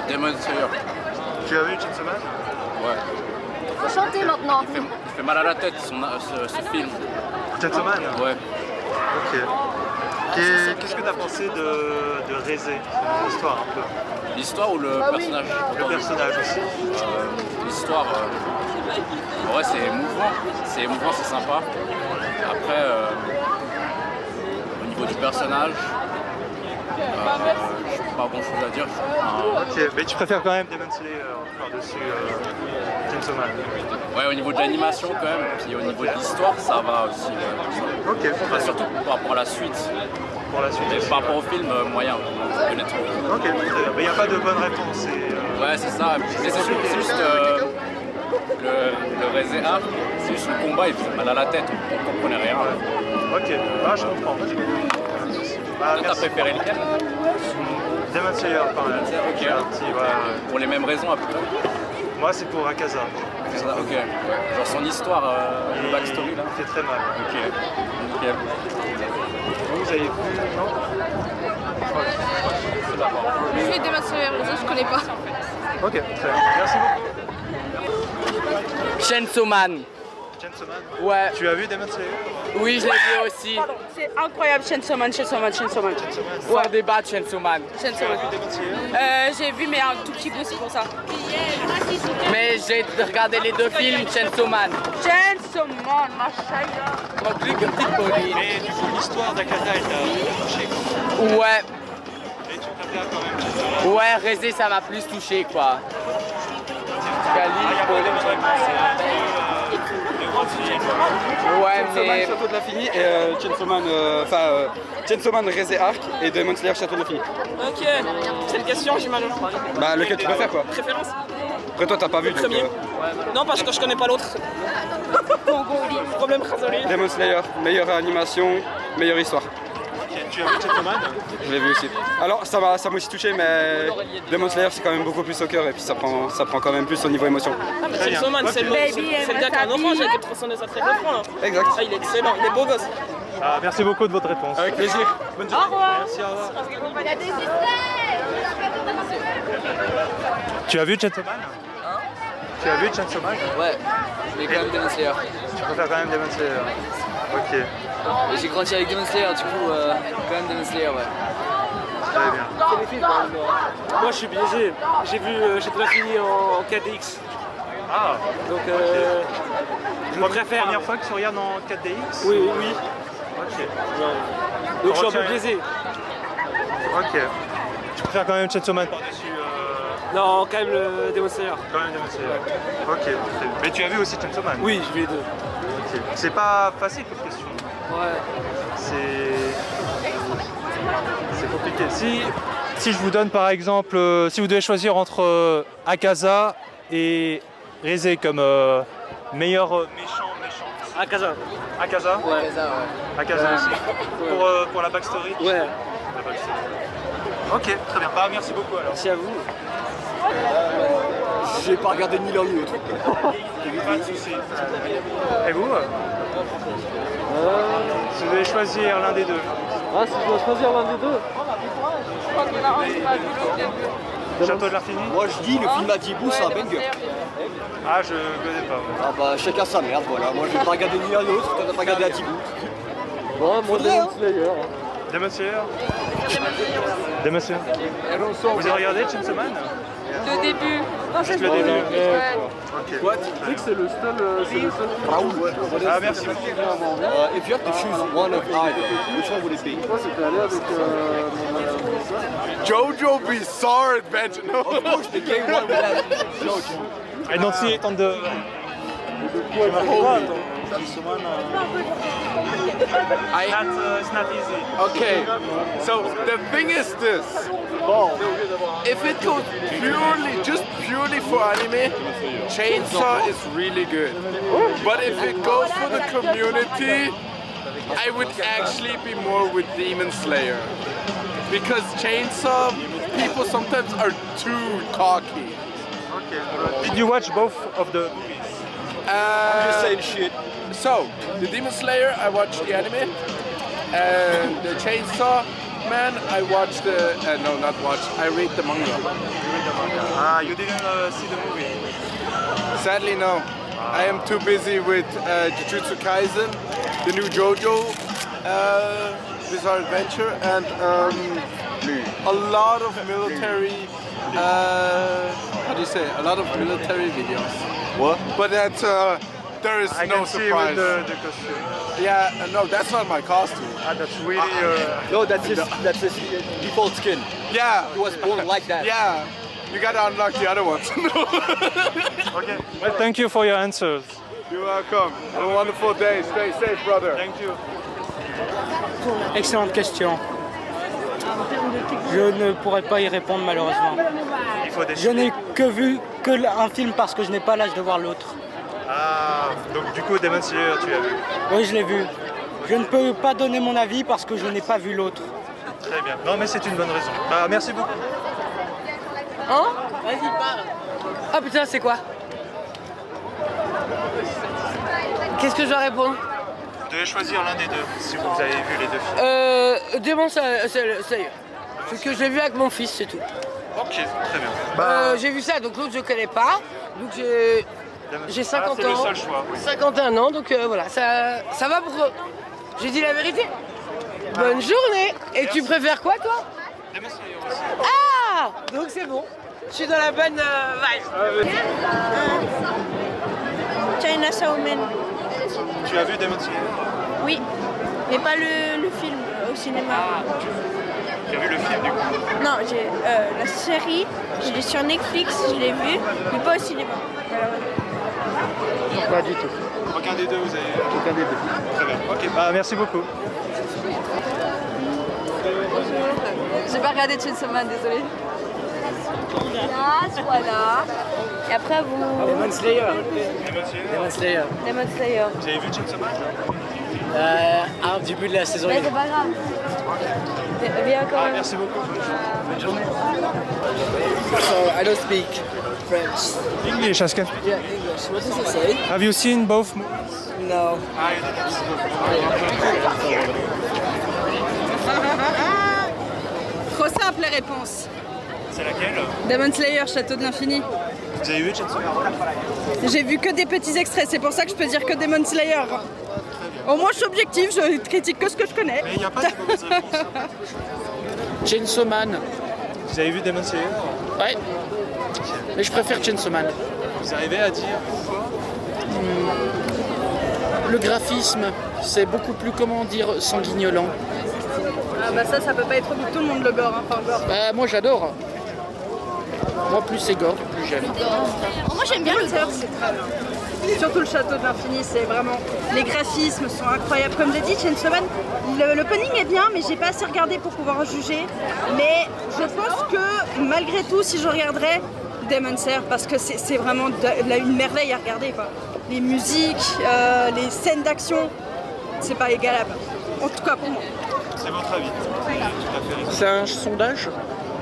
Demon Slayer. Tu as vu Chainsaw Man? Ouais. Faut chanter maintenant. Il fait mal à la tête ce film. Chainsaw Man? Ouais. Ok. Qu'est-ce que tu as pensé de Raisé, l'histoire un peu? L'histoire ou le personnage? Le personnage aussi. L'histoire, ouais, c'est émouvant, c'est sympa. Après, au niveau du personnage, j'ai pas grand chose à dire. Ok, mais tu préfères quand même Demon Slayer par-dessus Chainsaw Man? Ouais, au niveau de l'animation quand même, puis au niveau de l'histoire, ça va aussi. Ok. Enfin, surtout par rapport à la suite. Pour la suite. Et par rapport au film, moyen, honnêtement. Ok, très bien. Mais il n'y a pas de bonne réponse. Ouais, c'est ça. C'est juste le Raise the Ark, c'est juste le combat, il faisait mal à la tête, on comprenait rien. Ok, je comprends. Toi, t'as préféré lequel? Demon Slayer, par là. Ok. Pour les mêmes raisons à peu près? Moi, c'est pour Akaza. Ok. Genre son histoire, le backstory là? Il fait très mal. Ok. Vous avez vu, non? Je fais Demon Slayer, les autres je connais pas. Ok, très bien. Merci beaucoup. Chainsaw Man. Chainsaw Man? Ouais. Tu as vu Demon Slayer? Oui, je l'ai vu aussi. C'est incroyable, Chainsaw Man. Sans débat, Chainsaw Man. J'ai vu, mais un tout petit bout, c'est pour ça. Mais j'ai regardé les deux films, Chainsaw Man. Chainsaw Man, ma chaïa. Mon truc, une petite Pauline. Mais du coup, l'histoire d'Akaza, elle t'a touché quoi? Ouais. Et tu préfères quand même Chainsaw Man? Ouais, Raisé, ça m'a plus touché, quoi. Ouais, Chainsaw Man, Château de l'Infini et Chainsaw Man, Raise the Ark et Demon Slayer, Château de l'Infini. Ok, c'est une question, j'imagine. Bah, lequel tu préfères, quoi? Préférence? Après, toi, t'as pas vu Le premier. Non, parce que je connais pas l'autre. Problème résolu. Demon Slayer, meilleure animation, meilleure histoire. Tu as vu Chainsaw Man? Je l'ai vu aussi. Alors, ça m'a aussi touché, mais Demon Slayer, c'est quand même beaucoup plus au cœur et puis ça prend quand même plus au niveau émotion. Ah, mais Chainsaw Man, c'est le gars qui a un enfant, j'ai été tronçonner sa tête de front là. Exact. Ah, il est excellent, il est beau gosse. Merci beaucoup de votre réponse. Avec plaisir. Bonne journée. Au revoir. Merci, au revoir. Il y a des Tu as vu Chainsaw Man? Tu as vu Chainsaw Man? Ouais, mais quand même Demon Slayer. Tu préfères quand même Demon Slayer? Ok. J'ai grandi avec Demon Slayer, du coup, quand même Demon Slayer, ouais. Très bien. Moi je suis biaisé, j'ai déjà fini en 4DX. Ah, donc je préfère. Première fois que tu regardes en 4DX? Oui. Ok. Donc je suis un peu biaisé. Ok. Tu préfères quand même Chainsaw Man par-dessus Non, quand même le Demon Slayer. Quand même Demon Slayer. Ok, très bien. Mais tu as vu aussi Chainsaw Man? Oui, j'ai vu les deux. Ok. C'est pas facile comme question. Ouais. C'est compliqué. Si je vous donne par exemple, si vous devez choisir entre Akaza et Reze comme meilleur méchant. Akaza. Akaza? Ouais. Akaza aussi. Pour la backstory? Ouais. La backstory. Ok, très bien. Bah, merci beaucoup alors. Merci à vous. J'ai pas regardé ni l'un ni l'autre. Pas de soucis. Et vous? Si vous devez choisir l'un des deux. Ah, si je dois choisir l'un des deux? Château de l'Infini? Moi je dis le film à Dibou c'est un banger. Ah, je connais pas. Ah bah chacun sa merde, voilà. Moi je vais pas regarder ni l'un ni l'autre, t'as pas regardé à Dibou. Bon, moi Demon Slayer. Demon Slayer? Demon Slayer? Vous avez regardé Chainsaw Man? Le début. Juste le début. Ok. What? Tu dis que c'est le seul. Raoul. Ah, merci beaucoup. If you have to choose one of either, which one would it be? Moi c'était allé avec Jojo Bizarre Adventure. No. Of course, the gay one with that Jojo. I don't see it on the... It's not easy. Okay, so the thing is this. If it goes purely for anime, Chainsaw is really good. But if it goes for the community, I would actually be more with Demon Slayer. Because Chainsaw, people sometimes are too cocky. Okay. Did you watch both of the movies? I'm just saying shit. So, the Demon Slayer, I watched the anime. And the Chainsaw Man, I watched the... no, not watched. I read the manga. Ah, you didn't see the movie? Sadly, no. I am too busy with Jujutsu Kaisen, the new JoJo Bizarre Adventure, and a lot of military... how do you say? A lot of military videos. What? But that's... there is I no can see surprise. with the costume. Yeah, no, that's not my costume. Ah, that's really... No, that's his default skin. Yeah. He was born like that. Yeah. You gotta unlock the other ones. Okay. Well, thank you for your answers. You're welcome. Have a wonderful day. Stay safe, brother. Thank you. Excellente question. Je ne pourrais pas y répondre malheureusement. Il faut Je n'ai vu un film parce que je n'ai pas l'âge de voir l'autre. Ah, donc du coup, Demon Slayer, tu l'as vu? Oui, je l'ai vu. Je ne peux pas donner mon avis parce que je n'ai pas vu l'autre. Très bien. Non, mais c'est une bonne raison. Bah, merci beaucoup. Hein? Vas-y, parle. Ah putain, c'est quoi? Qu'est-ce que je dois répondre? Vous devez choisir l'un des deux, si vous avez vu les deux films. Demon Slayer. C'est que j'ai vu avec mon fils, c'est tout. Ok, très bien. J'ai vu ça, donc l'autre je connais pas. Donc j'ai 50 c'est ans. le seul choix, oui. 51 ans, donc voilà, ça va pour... J'ai dit la vérité. Bonne journée. Et tu préfères quoi, toi? Demon Slayer aussi. Ah! Donc c'est bon. Je suis dans la bonne vibe. Chainsaw Man. Tu as vu Demon Slayer? Oui, mais pas le film au cinéma. Tu as vu le film du coup? Non, j'ai la série, je l'ai sur Netflix, je l'ai vue, mais pas au cinéma. Pas du tout. Aucun des deux, vous avez... Aucun des deux. Très bien. Ok, bah merci beaucoup. J'ai pas regardé Chainsaw Man, désolé. Voilà. Et après vous... Demon Slayer. Demon Slayer. Demon Slayer. Vous avez vu Chainsaw Man? Au début de la saison 1. Mais c'est pas grave. Viens quand même. Merci beaucoup. Bonne journée. So, I don't speak French. English, I can. Yeah, English. What does it say? Have you seen both movies? No. Trop simple la réponse. C'est laquelle? Demon Slayer, Château de l'Infini. Vous avez vu Chainsaw Man? J'ai vu que des petits extraits, c'est pour ça que je peux dire que Demon Slayer. Très bien. Au moins je suis objective, je critique que ce que je connais. Mais il n'y a pas de mauvaise réponse. Chainsaw Man. Vous avez vu Demon Slayer? Ouais. Mais je préfère Chainsaw Man. Vous arrivez à dire pourquoi? Le graphisme, c'est beaucoup plus, comment dire, sanguignolant. Ah bah ça peut pas être au goût de tout le monde le gore, hein, enfin gore. Bah moi j'adore. Moi plus c'est gore, plus j'aime. Moi j'aime bien le gore. C'est très bien. Surtout le château de l'infini, c'est vraiment... Les graphismes sont incroyables. Comme j'ai dit, Chainsaw Man, l'opening est bien, mais j'ai pas assez regardé pour pouvoir en juger. Mais je pense que malgré tout, si je regarderais Demon Slayer, parce que c'est vraiment une merveille à regarder, quoi. Les musiques, les scènes d'action, c'est pas égalable. En tout cas pour moi. C'est votre avis? Tout à fait raison. C'est un sondage?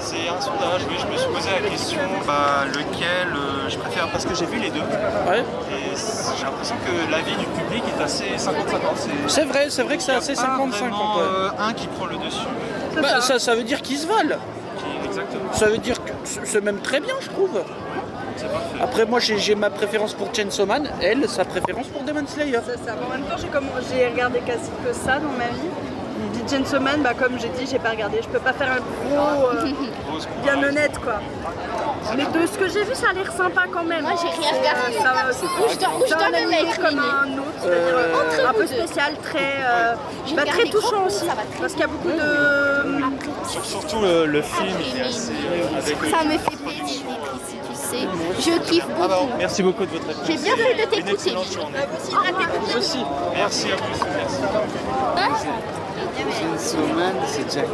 C'est un sondage, oui, je me suis posé la question lequel je préfère, parce que j'ai vu les deux. Ouais. Et j'ai l'impression que l'avis du public est assez 50-50. C'est vrai que c'est assez 50-50. Un qui prend le dessus. Bah, ça veut dire qu'ils se valent. Exactement. Ça veut dire que c'est même très bien, je trouve. Après, moi j'ai ma préférence pour Chainsaw Man, elle, sa préférence pour Demon Slayer. C'est ça. En même temps, j'ai regardé quasi que ça dans ma vie. Chainsaw Man, comme j'ai dit, j'ai pas regardé. Je peux pas faire un gros bien honnête, quoi. Mais de ce que j'ai vu, ça a l'air sympa quand même. Moi, j'ai rien regardé. C'est un animé comme un autre, c'est-à-dire un peu spécial, très touchant aussi, parce qu'il y a beaucoup de... Surtout le film est assez... Ça me fait plaisir, tu sais. Je kiffe beaucoup. Alors, merci beaucoup de votre réponse. J'ai bien fait de t'écouter. Une excellente journée. Vous aussi. Merci à vous. Merci. Chainsaw Man, c'est Jack.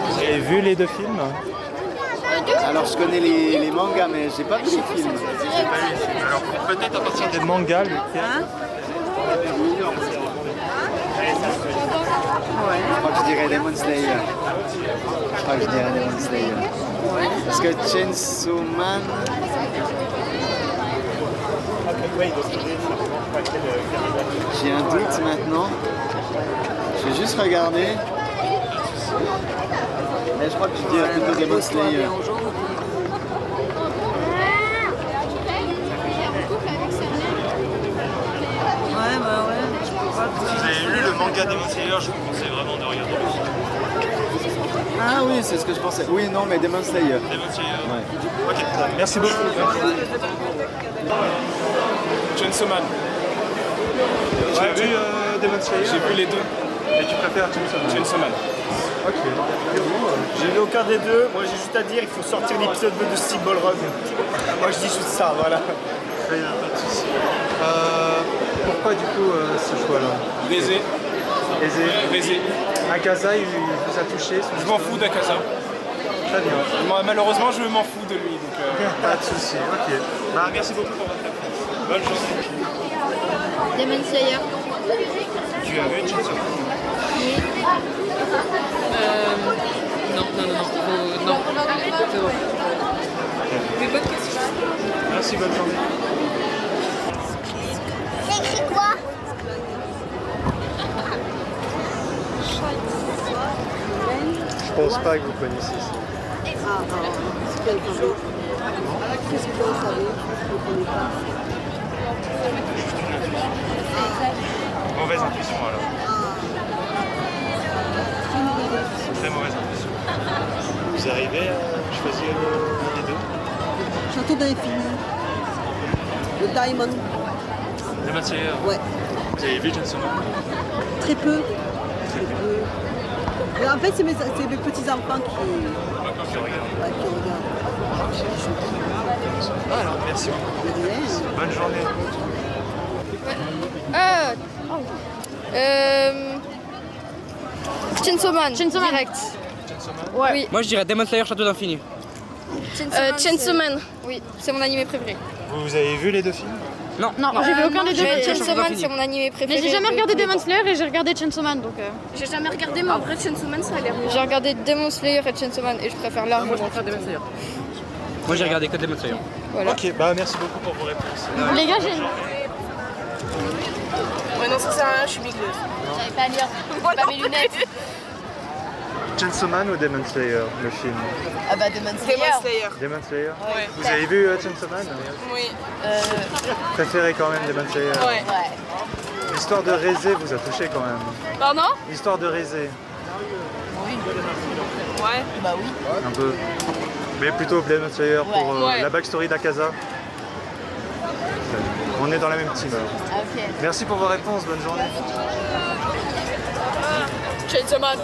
Vous avez vu les deux films? Alors je connais les mangas, mais j'ai pas vu les films. J'ai pas vu les films. Alors peut-être à partir des mangas, lequel? Je crois que je dirais Demon Slayer. Parce que Chainsaw Man... J'ai un doute maintenant. Je vais juste regarder. Mais je crois que je dirais plutôt Demon Slayer. Si vous avez lu le manga Demon Slayer, je vous conseille vraiment de regarder le film. Ah oui, c'est ce que je pensais. Oui, non, mais Demon Slayer. Demon Slayer. Ouais. Ok, merci beaucoup. Chainsaw Man. Tu as vu Demon Slayer? J'ai vu les deux. Et tu préfères Chainsaw Man. Ok. J'ai vu aucun des deux. Moi, j'ai juste à dire, il faut sortir l'épisode 2 de Steve Ballrog. Moi, je dis juste ça, voilà. Pas de soucis. Pourquoi du coup ce choix-là? Baisé. Baisé. Akaza, il vous a touché? Je m'en fous d'Akaza. Très bien. Malheureusement, je m'en fous de lui. Donc, Pas de soucis, ok. Merci beaucoup pour votre réponse. Bonne journée. Demon Slayer. Tu as vu Chainsaw Man? Non. Mais bonne question. Merci, bonne journée. C'est écrit quoi? Je pense pas que vous connaissiez ça. Qu'est-ce que vous savez? Je ne connais pas. Mauvaise intuition alors. Très mauvaise intuition. Vous arrivez à choisir les deux? Château d'Infini. Le Diamond. Demon Slayer? Ouais. Vous avez vu Chainsaw Man? Très peu. Mais en fait, c'est mes petits-enfants qui regardent. Alors, merci beaucoup. Bonne journée. Chainsaw Man, direct. Ouais. Oui. Moi je dirais Demon Slayer Château d'Infini. Chainsaw Man, oui, c'est mon animé préféré. Vous avez vu les deux films? Non. Non, j'ai vu aucun des deux. Chainsaw Man, c'est mon animé préféré. Mais j'ai jamais regardé Demon Slayer et j'ai regardé Chainsaw Man donc. J'ai jamais regardé, mais en vrai, Chainsaw Man, ça a l'air mieux. J'ai regardé Demon Slayer et Chainsaw Man et je préfère largement. Moi je préfère Demon Slayer. Moi j'ai regardé que Demon Slayer. Voilà. Ok, merci beaucoup pour vos réponses. Les gars, j'ai. Ouais, non, ça sert à rien, je suis bigleuse. J'avais pas à lire. J'ai pas mes lunettes. Chainsaw Man ou Demon Slayer, le film? Ah bah Demon Slayer. Demon Slayer? Ouais. Vous avez vu Chainsaw Man? Oui. Préférez quand même Demon Slayer? Ouais. L'histoire de Rézé vous a touché quand même. Pardon? L'histoire de Rézé. Ouais. Bah oui. Un peu. Mais plutôt Demon Slayer pour Ouais. la backstory d'Akaza. On est dans la même team alors. Ok. Merci pour vos réponses, bonne journée. Chainsaw Man.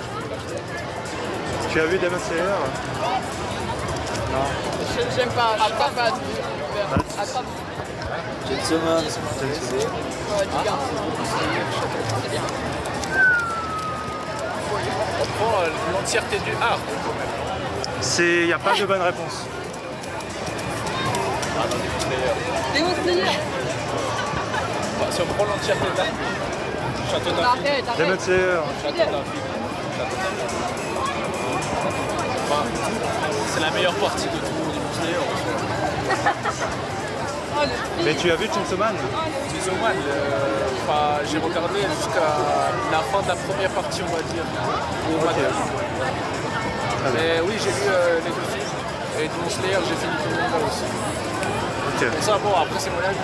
Tu as vu Demon Slayer? Non. J'aime pas, je suis pas fan. Chainsaw Man. On prend l'entièreté du art. Il n'y a pas de bonne réponse. Demon Slayer. Si on prend l'entièreté de l'art, Château Arrête, arrête. Demon Slayer. Château d'Infini. Enfin, c'est la meilleure partie de tout Demon Slayer. Mais tu as vu Chainsaw Man? Chainsaw Man, j'ai regardé jusqu'à la fin de la première partie, on va dire. Au mois d'août. Mais oui, j'ai vu les deux films. Et Demon Slayer, j'ai fini tout le manga aussi. Ok. Et ça, bon, après, c'est mon avis.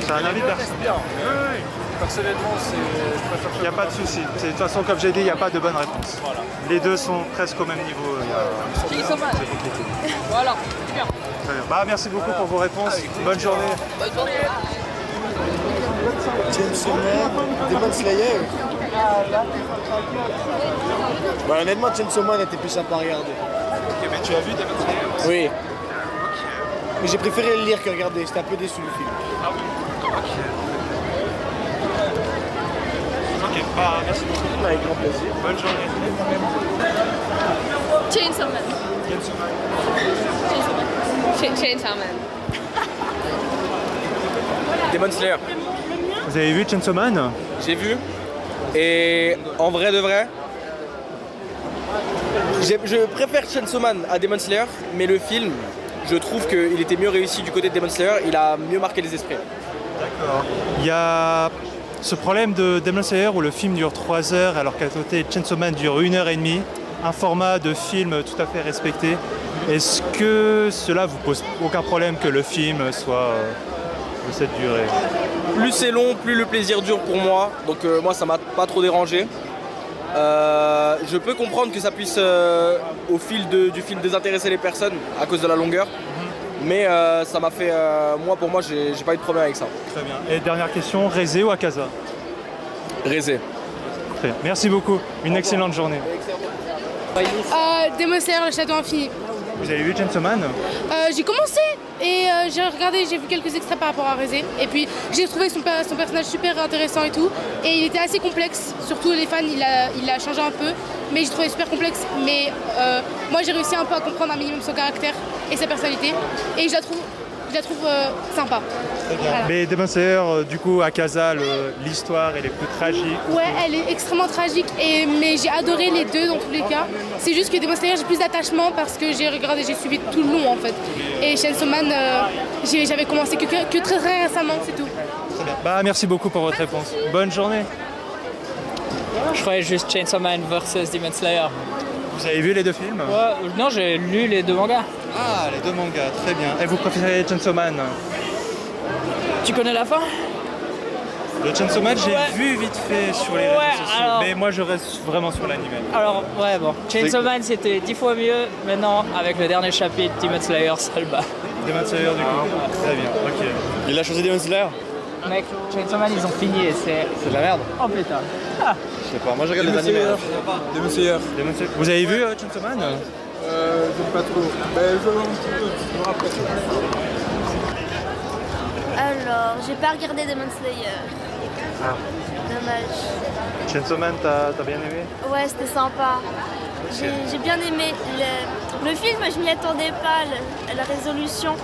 C'est un avis personnel. Bien. Oui. Personnellement, je préfère. Il n'y a pas de souci. De toute façon, comme j'ai dit, il n'y a pas de bonne réponse. Voilà. Les deux sont presque au même niveau. Chainsaw Man. C'est compliqué. Voilà, c'est bien. Très bien. Bah, merci beaucoup pour vos réponses. Bonne journée. Bonne journée. Chainsaw Man, Demon Slayer. Bah, honnêtement, Chainsaw Man était plus sympa à regarder. Ok, mais tu as vu Demon Slayer aussi? Oui. Mais j'ai préféré le lire que regarder, j'étais un peu déçu du film. Ah oui. Ok, bah, merci beaucoup. Avec grand plaisir. Bonne journée. Chainsaw Man. Chainsaw Man. Demon Slayer. Vous avez vu Chainsaw Man? J'ai vu. Et en vrai de vrai, je préfère Chainsaw Man à Demon Slayer, mais le film, je trouve qu'il était mieux réussi du côté de Demon Slayer, il a mieux marqué les esprits. D'accord. Il y a ce problème de Demon Slayer où le film dure 3 heures alors qu'à côté Chainsaw Man dure 1h30, un format de film tout à fait respecté. Est-ce que cela vous pose aucun problème que le film soit de cette durée? Plus c'est long, plus le plaisir dure pour moi, donc moi ça m'a pas trop dérangé. Je peux comprendre que ça puisse au fil du film désintéresser les personnes à cause de la longueur. Mais ça m'a fait, pour moi, j'ai pas eu de problème avec ça. Très bien. Et dernière question, Rézé ou Akaza? Rézé. Très bien. Merci beaucoup. Une excellente journée. Demon Slayer, le château infini. Vous avez vu Chainsaw Man? J'ai commencé et j'ai regardé, j'ai vu quelques extraits par rapport à Rézé. Et puis j'ai trouvé son personnage super intéressant et tout. Et il était assez complexe, surtout les fans, il a changé un peu. Mais j'ai trouvé super complexe. Mais moi j'ai réussi un peu à comprendre un minimum son caractère et sa personnalité. Et je la trouve sympa. Voilà. Mais Demon Slayer, du coup, Akaza, l'histoire elle est plus tragique. Ouais, elle est extrêmement tragique, mais j'ai adoré les deux dans tous les cas. C'est juste que Demon Slayer, j'ai plus d'attachement parce que j'ai suivi tout le long en fait. Et Chainsaw Man, j'avais commencé que très récemment, c'est tout. Très bien. Bah, merci beaucoup pour votre réponse. Bonne journée. Je croyais juste Chainsaw Man versus Demon Slayer. Vous avez vu les deux films? Ouais, non, j'ai lu les deux mangas. Ah, les deux mangas, très bien. Et vous préférez Chainsaw Man? Tu connais la fin? Le Chainsaw Man, j'ai vu vite fait sur les réseaux sociaux, alors... mais moi je reste vraiment sur l'anime. Alors, ouais, bon. Chainsaw Man, c'était 10 fois mieux. Maintenant, avec le dernier chapitre, Demon Slayer, ça le bat. Demon Slayer, du coup? Très bien, ok. Il a choisi Demon Slayer? Mec, Chainsaw Man, ils ont fini et c'est de la merde. Oh putain. Ah. Je sais pas, moi je regarde les animés. Demon Slayer. Vous avez vu Chainsaw Man? J'aime pas trop. Mais je veux un petit peu, je me rappelle. Alors, j'ai pas regardé Demon Slayer. Ah. Dommage. Chainsaw Man, t'as bien aimé? Ouais, c'était sympa. J'ai bien aimé. Le film, je m'y attendais pas, la résolution.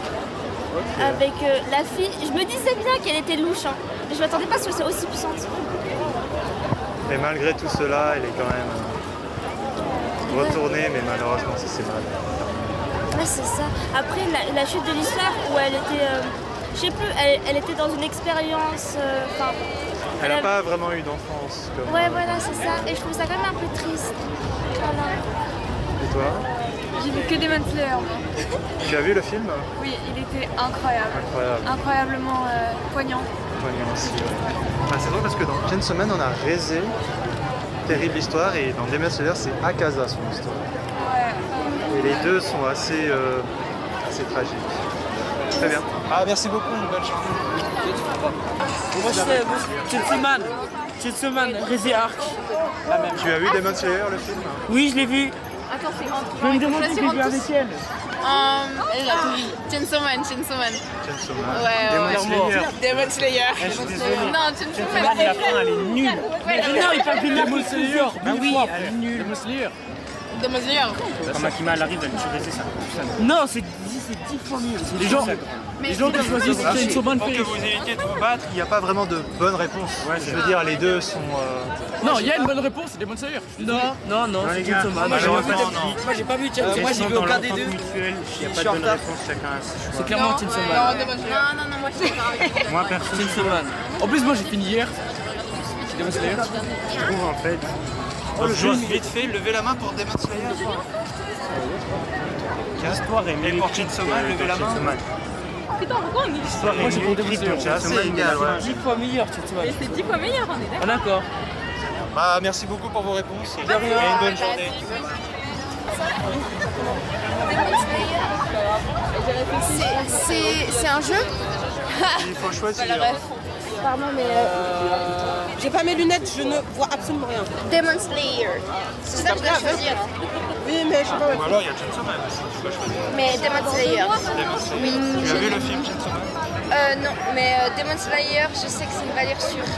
Avec la fille. Je me disais bien qu'elle était louche, hein. Mais je m'attendais pas à ce qu'elle soit aussi puissante. Et malgré tout cela, elle est quand même retournée, mais malheureusement, ça s'est mal. Ouais, c'est ça. Après, la chute de l'histoire où elle était. Je sais plus, elle était dans une expérience. Elle n'a pas vraiment eu d'enfance. Ouais, voilà, c'est ça. Et je trouve ça quand même un peu triste. Voilà. Et toi? J'ai vu que Demon Slayer. Tu as vu le film? Oui, il était incroyable. Incroyable. Incroyablement poignant. poignant aussi. Ouais. Enfin, c'est drôle parce que dans Chainsaw Man, on a Rézé, terrible histoire, et dans Demon Slayer, c'est Akaza son histoire. Et les deux sont assez tragiques. Très bien. Ah, merci beaucoup, une bonne journée. Moi, c'est Chainsaw Man, Rézé Arc. Tu as vu Demon Slayer, le film? Oui, je l'ai vu. Attends, c'est rentre. Je me demande si j'ai vu avec elle. Chainsaw Man. Chainsaw Man. Ouais. Demon Slayer. Je suis désolé. Non, Chainsaw Man. La fin, elle est nulle. Non, il parle de Demon Slayer. Bah oui, elle est nulle. Demon Slayer. Demon Slayer. Quand Makima elle arrive, elle tue Rézé, ça. Non, c'est 10 fois mieux. Les gens qui choisissent Chainsaw Man. Pour que vous évitiez de vous battre, il n'y a pas vraiment de bonne réponse. Je veux dire, les deux sont... Non, il y a une bonne réponse, c'est Demon Slayer. Non, c'est Chainsaw Man. Moi j'ai pas vu Chainsaw Man, moi j'ai vu aucun des deux. Il n'y a pas de bonne réponse, chacun a ses choix. C'est clairement Chainsaw Man. Non, moi je suis d'accord avec toi. Moi perso, Chainsaw Man. En plus, moi j'ai fini hier. C'est Demon Slayer. Je trouve en fait... Oh, juste vite fait, levez la main pour Demon Slayer. L'histoire est Et pour Chainsaw Man, levez la main. Putain, pourquoi on est L'histoire est mieux écrite. C'est assez égal, ouais. 10 fois meilleur, Chainsaw Man. C'est 10 fois meilleur, on est Ah d'accord. Bah, merci beaucoup pour vos réponses. De rien. Et une bonne journée. C'est un jeu? Il faut choisir. Pardon, mais J'ai pas mes lunettes, je ne vois absolument rien. Demon Slayer. C'est ça que je dois choisir. Oui, mais je sais pas. Ou alors il y a Chainsaw Man aussi, tu dois choisir. Mais Demon Slayer. Demon Slayer. Oui. Tu as vu le film Chainsaw Man? Non, mais Demon Slayer, je sais que c'est une valeur sûre.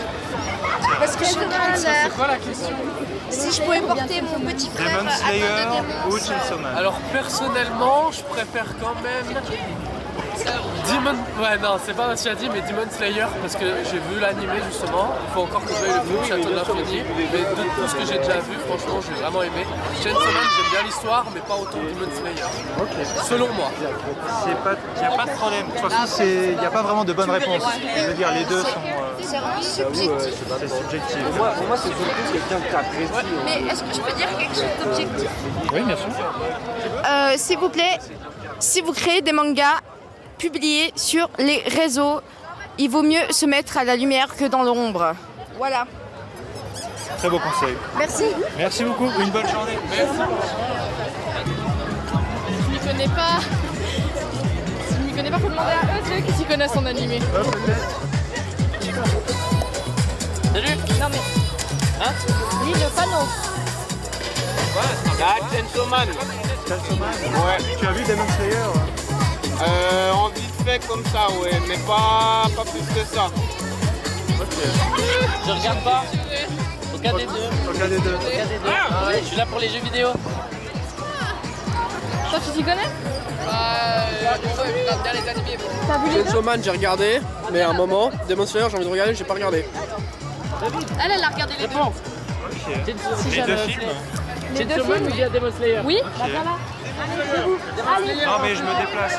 Parce que je suis grande sœur. C'est quoi la question? Si je pouvais porter mon petit frère Demon à Slayer part de démons. ou Chainsaw Man? Alors personnellement, je préfère quand même Demon... Ouais non, c'est pas ce que j'ai dit, mais Demon Slayer, parce que j'ai vu l'animé justement. Il faut encore que je voie le film Château de l'Infini. Mais de tout ce que j'ai déjà vu, franchement, j'ai vraiment aimé. Chainsaw Man, j'aime bien l'histoire, mais pas autant que Demon Slayer. Selon moi. Il n'y a pas de problème. De toute façon, il n'y a pas vraiment de bonne réponse. Je veux dire, les deux sont... C'est vraiment subjectif. C'est subjectif. Pour moi, c'est surtout quelqu'un qui apprécie. Mais est-ce que je peux dire quelque chose d'objectif? Oui, bien sûr. S'il vous plaît, si vous créez des mangas publiés sur les réseaux, il vaut mieux se mettre à la lumière que dans l'ombre. Voilà. Très beau conseil. Merci. Merci beaucoup. Une bonne journée. Merci. Je m'y connais pas. Je m'y connais pas, faut demander à eux, ceux qui s'y connaissent en animé. Salut. Non mais... Hein? Lis le panneau. Chainsaw Man. Ouais. Tu as vu Demon Slayer? En vite fait comme ça, ouais, mais pas plus que ça. Je regarde pas. Aucun des deux. Aucun des deux. Je suis là pour les jeux vidéo. Toi tu t'y connais? Je regarde bien les animés. T'as vu les deux? Chainsaw Man, j'ai regardé, mais à un moment, Demon Slayer, j'ai envie de regarder, j'ai pas regardé. Elle a regardé les deux. Les deux films? Les deux films ou bien Demon Slayer? Oui. Non mais je me déplace.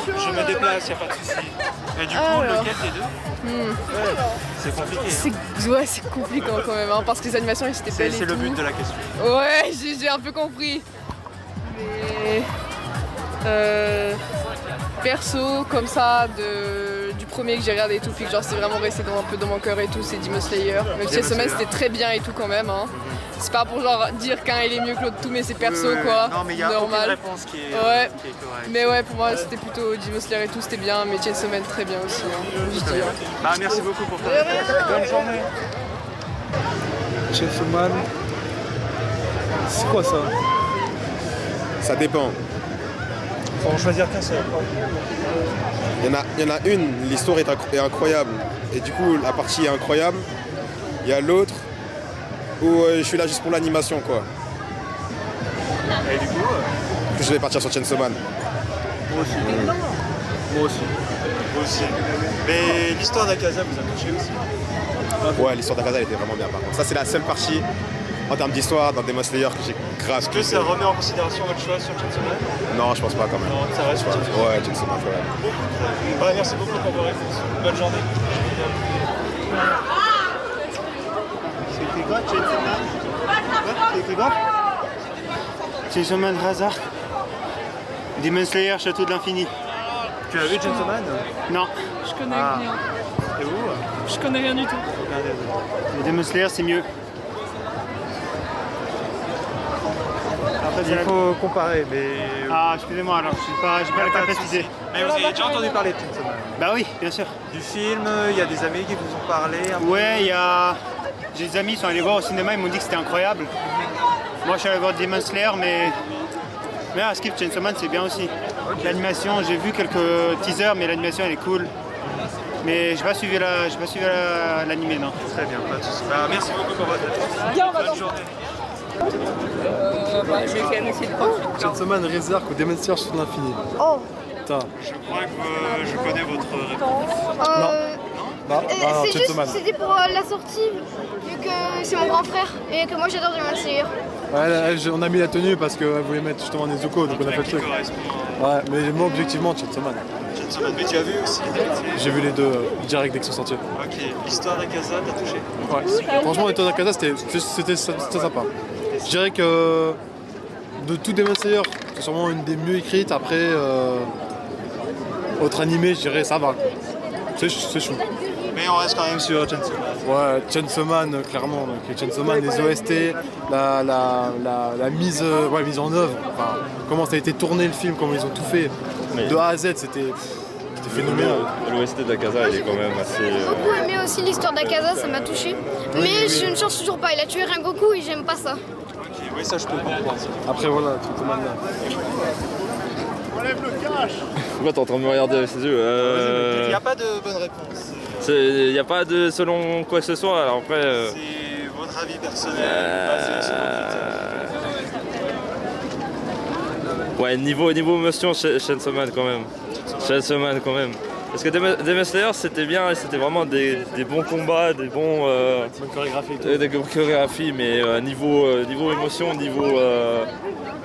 Je me déplace, y a pas de souci. Et du coup, lequel des deux? C'est compliqué. Ouais, c'est compliqué quand même, hein, parce que les animations elles étaient belles. C'est le but de la question. Ouais, j'ai un peu compris. Mais perso, comme ça, du premier que j'ai regardé et tout, puis que genre c'est vraiment resté un peu dans mon cœur et tout, c'est Demon Slayer. Même si cette semaine c'était très bien et tout quand même. Hein. C'est pas pour genre dire qu'un il est mieux que l'autre, tout, mais c'est perso quoi. Non mais il y a normal. aucune réponse qui est Ouais. correcte. Mais ouais, pour moi c'était plutôt Demon Slayer et tout, c'était bien, mais Chainsaw Man très bien aussi. Hein, je Très dis, bien. hein. Bah, merci beaucoup pour ta réponse. Bonne journée. Chainsaw Man. C'est quoi ça? Ça dépend. Faut en choisir qu'un seul. Il y en a une, l'histoire est incroyable. Et du coup, la partie est incroyable. Il y a l'autre où je suis là juste pour l'animation, quoi. Et du coup Je vais partir sur Chainsaw Man. Moi aussi. Moi aussi. Moi aussi. Mais l'histoire d'Akaza vous a touché aussi? Ouais, l'histoire d'Akaza elle était vraiment bien par contre. Ça, c'est la seule partie en termes d'histoire dans Demon Slayer que j'ai grave Est-ce que ça remet en considération votre choix sur Chainsaw Man? Non, je pense pas quand même. Non, ça reste sur Chainsaw Man. Ouais, Chainsaw Man, quand même. Ouais, merci beaucoup pour vos réponses. Bonne journée. C'était quoi, Chainsaw Man? C'était quoi? Chainsaw Man Razar. Demon Slayer, Château de l'Infini. Tu as vu Chainsaw Man? Non. Je connais rien. je connais rien du tout. Les Demon Slayer, c'est mieux. Il faut comparer, mais... Ah, excusez-moi, alors j'ai pas la capacité. Mais vous avez déjà entendu parler de Chainsaw Man? Bah oui, bien sûr. Du film, il y a des amis qui vous ont parlé Ouais, j'ai des amis qui sont allés voir au cinéma, ils m'ont dit que c'était incroyable. Moi, je suis allé voir Demon Slayer, mais à Skip Chainsaw Man, c'est bien aussi. L'animation, j'ai vu quelques teasers, mais l'animation, elle est cool. Mais j'ai pas suivi l'animé, non. Très bien, pas de soucis. Merci beaucoup pour votre attention. Bonne journée. Je vais quand même essayer de prendre. Chainsaw Man, Rezark ou Demon Slayer sur l'infini. Oh. Putain. Je crois que je connais votre réponse. Non, c'est Chainsaw Man. c'était pour la sortie, vu que c'est mon grand frère et que moi j'adore Demon Slayer. Ouais, on a mis la tenue parce qu'elle voulait mettre justement Nezuko, donc on a fait le truc. Ouais, mais moi objectivement, Chainsaw Man. Chainsaw Man, mais tu as vu aussi? J'ai vu les deux direct dès qu'ils sont sortis. Ok, l'histoire d'Akaza, t'as touché? Ouais. Franchement, l'histoire d'Akaza, c'était sympa. Je dirais que de tout Demon Slayer, c'est sûrement une des mieux écrites. Après, autre animé, je dirais ça va. C'est chou. Mais on reste quand même sur Chainsaw Man. Ouais, Chainsaw Man, clairement. Donc, Chainsaw Man, les OST, la mise en œuvre, enfin, comment ça a été tourné le film, comment ils ont tout fait. De A à Z, c'était phénoménal. L'OST d'Akaza, il est quand même assez... J'ai beaucoup aimé aussi l'histoire d'Akaza, ça m'a touché. Mais je ne change toujours pas, il a tué Rengoku et j'aime pas ça. Ok, oui, ça je peux comprendre. Après, voilà, Chainsaw Man là. Enlève le cash. Pourquoi t'es en train de me regarder avec ses yeux? Il n'y a pas de bonne réponse. Il n'y a pas de selon quoi que ce soit, alors après... C'est votre avis personnel. Ouais, niveau émotion, Chainsaw Man quand même. Chainsaw Man quand même. Parce que Demon Slayer c'était bien, c'était vraiment des bons combats, des bons... bonne chorégraphie. Des bonnes chorégraphies, mais niveau émotion, niveau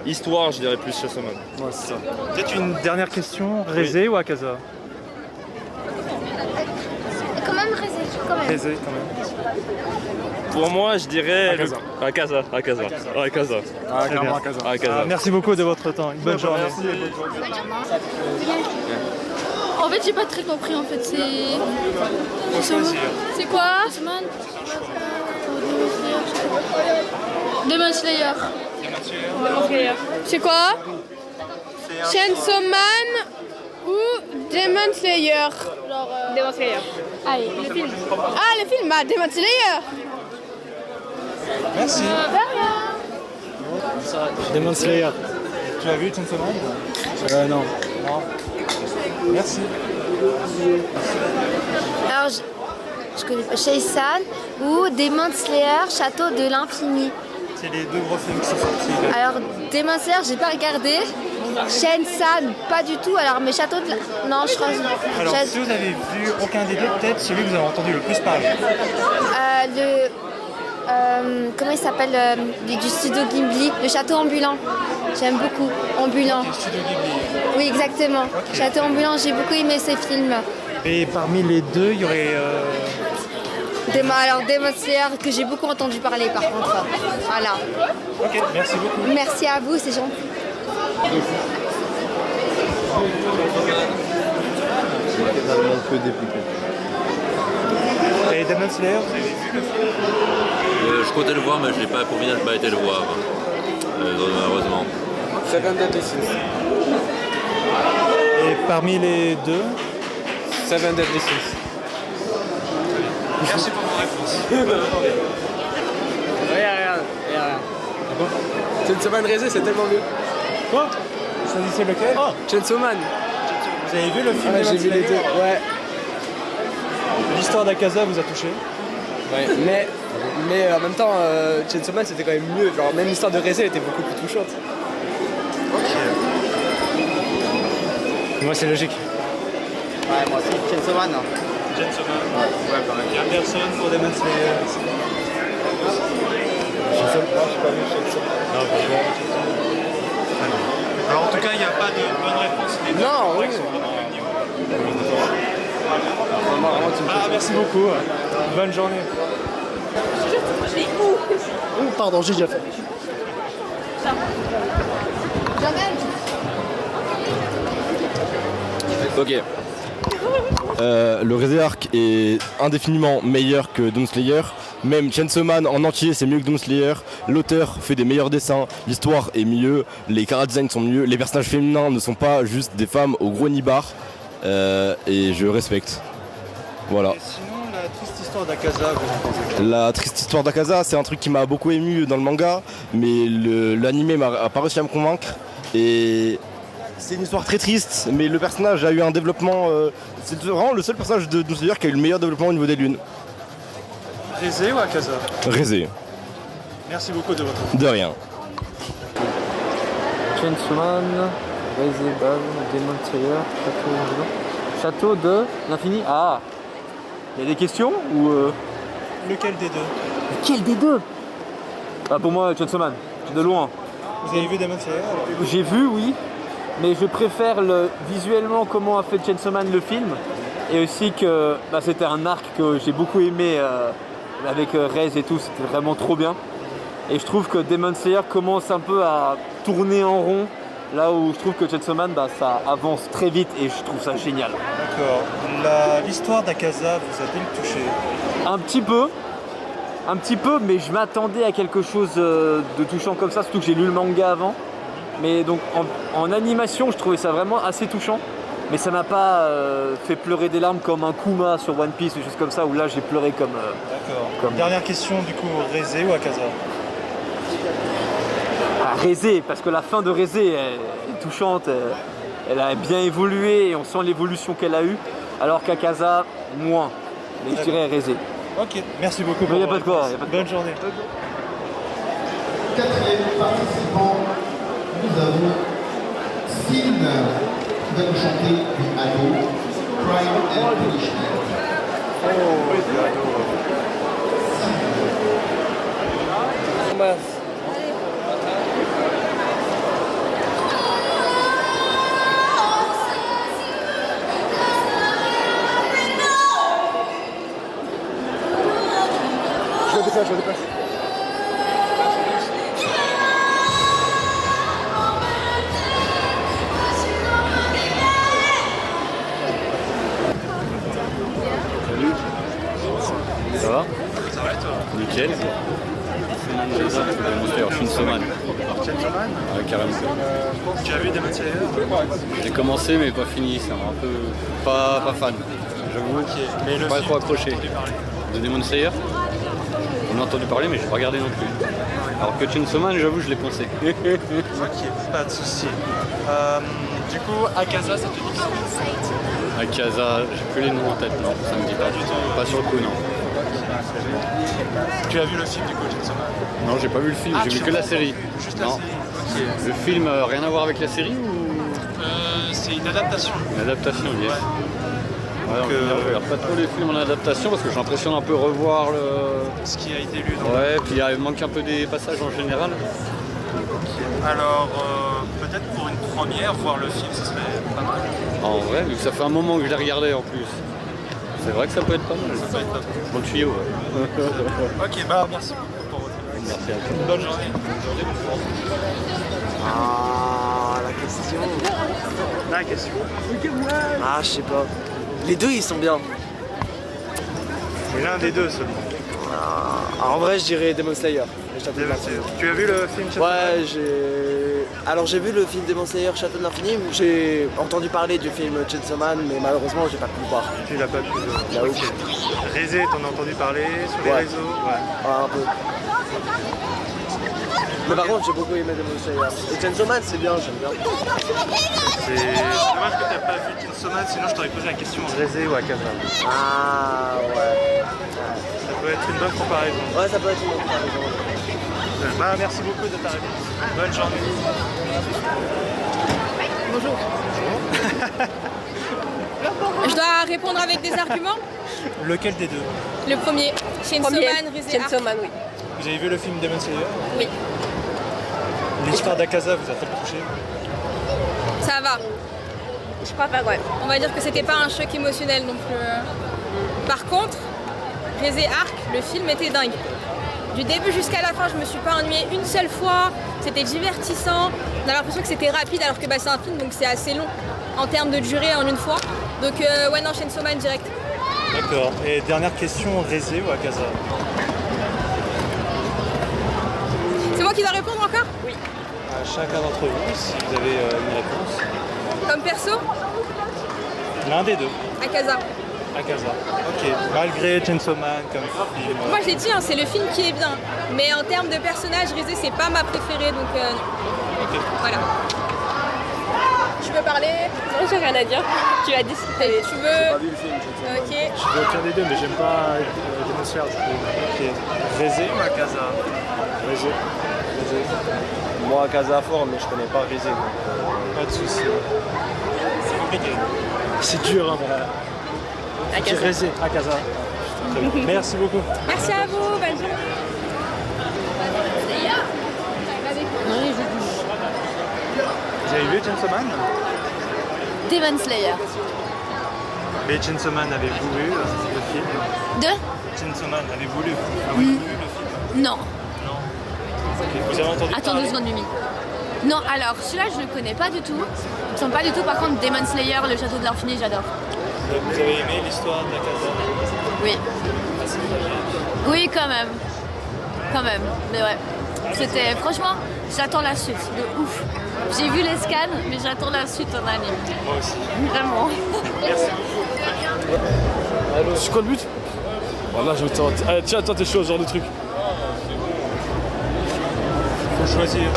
histoire, je dirais plus Chainsaw Man. Ouais, c'est ça. Peut-être une dernière question, Rezé ou Akaza? Quand même Rezé, quand même. Pour moi, je dirais... Akaza. Akaza. Ah, clairement Akaza. Merci beaucoup de votre temps. Une bonne journée. En fait, j'ai pas très compris en fait. C'est quoi? Demon Slayer. C'est quoi? Chainsaw Man ou Demon Slayer? Demon Slayer. Allez, le film. Ah, le film, Demon Slayer. Merci. Demon Slayer. Tu as vu Chainsaw Man? Non. Merci. Alors, je connais pas Shaisan ou Demon Slayer, Château de l'Infini. C'est les deux gros films qui sont sortis. Alors, Demon Slayer, j'ai pas regardé. Shensan, pas du tout. Alors, mais Château de non, je crois. Alors, si vous avez vu aucun des deux, peut-être celui que vous avez entendu le plus parler. Comment il s'appelle du studio Ghibli, le Château ambulant. J'aime beaucoup. Ambulant. Le studio Ghibli. Oui, exactement. Okay. Château ambulant, j'ai beaucoup aimé ces films. Et parmi les deux, il y aurait... Alors, Demon Slayer, que j'ai beaucoup entendu parler par contre. Voilà. Ok, merci beaucoup. Merci à vous, c'est gentil. Et Demon Slayer, vous avez vu le film? Je comptais le voir, mais je n'ai pas pour finir, pas été le voir. Malheureusement. Seven Deadly Sins. Et parmi les deux? Seven Deadly Sins. Merci pour vos réponses. Regarde. Chainsaw Man Rezé, c'est tellement mieux. Quoi? Choisissez lequel? Oh, Chainsaw Man. Vous avez vu le film? J'ai vu les deux, ouais. L'histoire d'Akaza vous a touché? Ouais, mais en même temps, Chainsaw Man c'était quand même mieux. Genre, même l'histoire de Rezé était beaucoup plus touchante. Ok. Moi, c'est logique. Ouais, moi aussi, Chainsaw Man. Chainsaw Man. Ouais, quand même. Il y a personne pour Demon Slayer. Chainsaw Man, je sais pas vu Chainsaw Man. Non, franchement. Alors, en tout cas, il n'y a pas de bonne réponse. Les deux oui. sont vraiment au même niveau. Ah, merci beaucoup. Bonne journée. Pardon, j'ai déjà fait. Ok. Le Rise Arc est indéfiniment meilleur que Demon Slayer. Même Chainsaw Man en entier c'est mieux que Demon Slayer. L'auteur fait des meilleurs dessins, l'histoire est mieux, les chara designs sont mieux, les personnages féminins ne sont pas juste des femmes au gros nibar. Et je respecte. Voilà. Et sinon, la triste histoire d'Akaza, vous en pensez quoi? La triste histoire d'Akaza, c'est un truc qui m'a beaucoup ému dans le manga, mais l'anime a pas réussi à me convaincre. Et c'est une histoire très triste, mais le personnage a eu un développement. C'est vraiment le seul personnage de Demon Slayer qui a eu le meilleur développement au niveau des lunes. Rézé ou Akaza? Rézé. Merci beaucoup de votre. De rien. Chainsaw Man, Rézé, Baz, Demon Slayer, Château de l'Infini. Ah, il y a des questions ou Lequel des deux? Lequel des deux? Bah pour moi, Chainsaw Man, de loin. Vous avez vu Demon Slayer? J'ai vu, oui, mais je préfère visuellement comment a fait Chainsaw Man le film, et aussi que c'était un arc que j'ai beaucoup aimé avec Rez et tout, c'était vraiment trop bien. Et je trouve que Demon Slayer commence un peu à tourner en rond, là où je trouve que Chainsaw Man, ça avance très vite et je trouve ça génial. D'accord. L'histoire d'Akaza vous a-t-elle touché? Un petit peu, mais je m'attendais à quelque chose de touchant comme ça, surtout que j'ai lu le manga avant. Mais donc en animation, je trouvais ça vraiment assez touchant. Mais ça m'a pas fait pleurer des larmes comme un Kuma sur One Piece ou des choses comme ça, où là j'ai pleuré comme... D'accord. Dernière question du coup, Rézé ou Akaza? Rézé, parce que la fin de Rézé est touchante, elle a bien évolué et on sent l'évolution qu'elle a eue, alors qu'Akaza, moins. Mais je dirais Rézé. Ok, merci beaucoup. Il n'y a pas de quoi. Bonne journée. Quatrième participant, nous avons Sin qui va nous chanter du Ado, Crime and Punishment. Je le déplace. Ça va? Ça va et toi? Nickel. Chainsaw Man. Chainsaw Man? Ouais, carrément. Tu as vu Demon Slayer? J'ai commencé mais pas fini, ça m'a un peu... pas fan. J'avoue, Mais le pas film, trop accroché. t'as entendu parler? De Demon Slayer? On a entendu parler mais j'ai pas regardé non plus. Alors que Chainsaw Man, j'avoue, je l'ai poncé. Ok, pas de soucis. Du coup, Akaza, ça te dit que Akaza, j'ai plus les noms en tête, non, ça me dit pas du tout. Pas sur le coup, non. Tu as vu le film du coup, Chainsaw Man? Non, j'ai pas vu le film, Ah, j'ai vu tu que la penses- série. Juste la Non. série. Ok. Le film, rien à voir avec la série ou C'est une adaptation. une adaptation, yes. Ouais, Donc, je regarde pas trop les films en adaptation parce que j'ai l'impression d'un peu revoir ce qui a été lu dans Ouais, puis il manque un peu des passages en général. Alors, peut-être pour une première, voir le film, ce serait pas mal. En vrai, vu que ça fait un moment que je l'ai regardé en plus. C'est vrai que ça peut être pas mal. Ça peut être pas mal. Bon tuyau, ouais. Ok, bah merci beaucoup pour votre réponse. Merci à toi. Bonne journée. Ah, la question. La question. Ah, je sais pas. Les deux, ils sont bien. Mais l'un des deux seulement. En vrai, je dirais Demon Slayer. Tu as vu le film Château de Ouais, Alors j'ai vu le film Demon Slayer Château de l'Infini. J'ai entendu parler du film Chainsaw Man, mais malheureusement, j'ai pas pu le voir. Tu l'as pas pu voir. Ok. Rézé, t'en as entendu parler sur les réseaux? Ouais. Un peu. Mais par contre, j'ai beaucoup aimé Demon Slayer. Et Chainsaw Man, c'est bien, j'aime bien. C'est dommage que t'as pas vu Chainsaw Man, sinon je t'aurais posé la question Rézé ou Akaza. Ah ouais. Ça peut être une bonne comparaison. Ouais, ça peut être une bonne comparaison. Bah, merci beaucoup de ta réponse. Bonne journée. Bonjour. Je dois répondre avec des arguments. Lequel des deux? Le premier, Chainsaw Man, Rise Chainsaw Man, oui. Vous avez vu le film Demon Slayer? Oui. L'histoire d'Akaza vous a-t-elle touché? Ça va. Je crois pas, ouais. On va dire que c'était pas un choc émotionnel non plus. Par contre, Rise Arc, le film était dingue. Du début jusqu'à la fin, je me suis pas ennuyée une seule fois. C'était divertissant. On a l'impression que c'était rapide alors que c'est un film donc c'est assez long en termes de durée en une fois. Donc ouais non, Chainsaw Man direct. D'accord. Et dernière question, Rézé ou Akaza? C'est moi qui dois répondre encore? Oui. À chacun d'entre vous, si vous avez une réponse. Comme perso? L'un des deux. Akaza. Akaza. Ok. Malgré Chainsaw Man comme film. Moi je l'ai dit, hein, c'est le film qui est bien. Mais en termes de personnage, Rizé c'est pas ma préférée donc Ok. voilà. Je peux parler? Non, j'ai rien à dire. Tu as décidé. Tu veux? Pas vu le film, Ok. Je veux aucun des deux, mais j'aime pas Demon Slayer. Ok. Rézé ou Akaza? Rézé. Moi, Akaza fort, mais je connais pas Rézé. Pas de soucis. C'est compliqué. C'est dur, hein, mais... Akaza. Rézé, Akaza. Très bien. Merci beaucoup. Merci à vous, bonne journée. Vous avez vu Chainsaw Man? Demon Slayer. Mais Chainsaw Man avait voulu le film. De Chainsaw Man avait voulu. Voulu le film. Non. Ok. Vous avez entendu Attends parler? 2 secondes, Mimi. Non, alors celui-là je le connais pas du tout. Je ne sens pas du tout. Par contre, Demon Slayer, le château de l'infini, j'adore. Vous avez aimé l'histoire d'Akaza? Oui. Oui, quand même. Quand même. Mais ouais. C'était, franchement, j'attends la suite. De ouf. J'ai vu les scans, mais j'attends la suite en anime. Moi aussi. Vraiment. Merci. Allô, c'est quoi le but? Voilà, je tente. Allez, tiens, toi, t'es chaud, ce genre de truc. Faut choisir.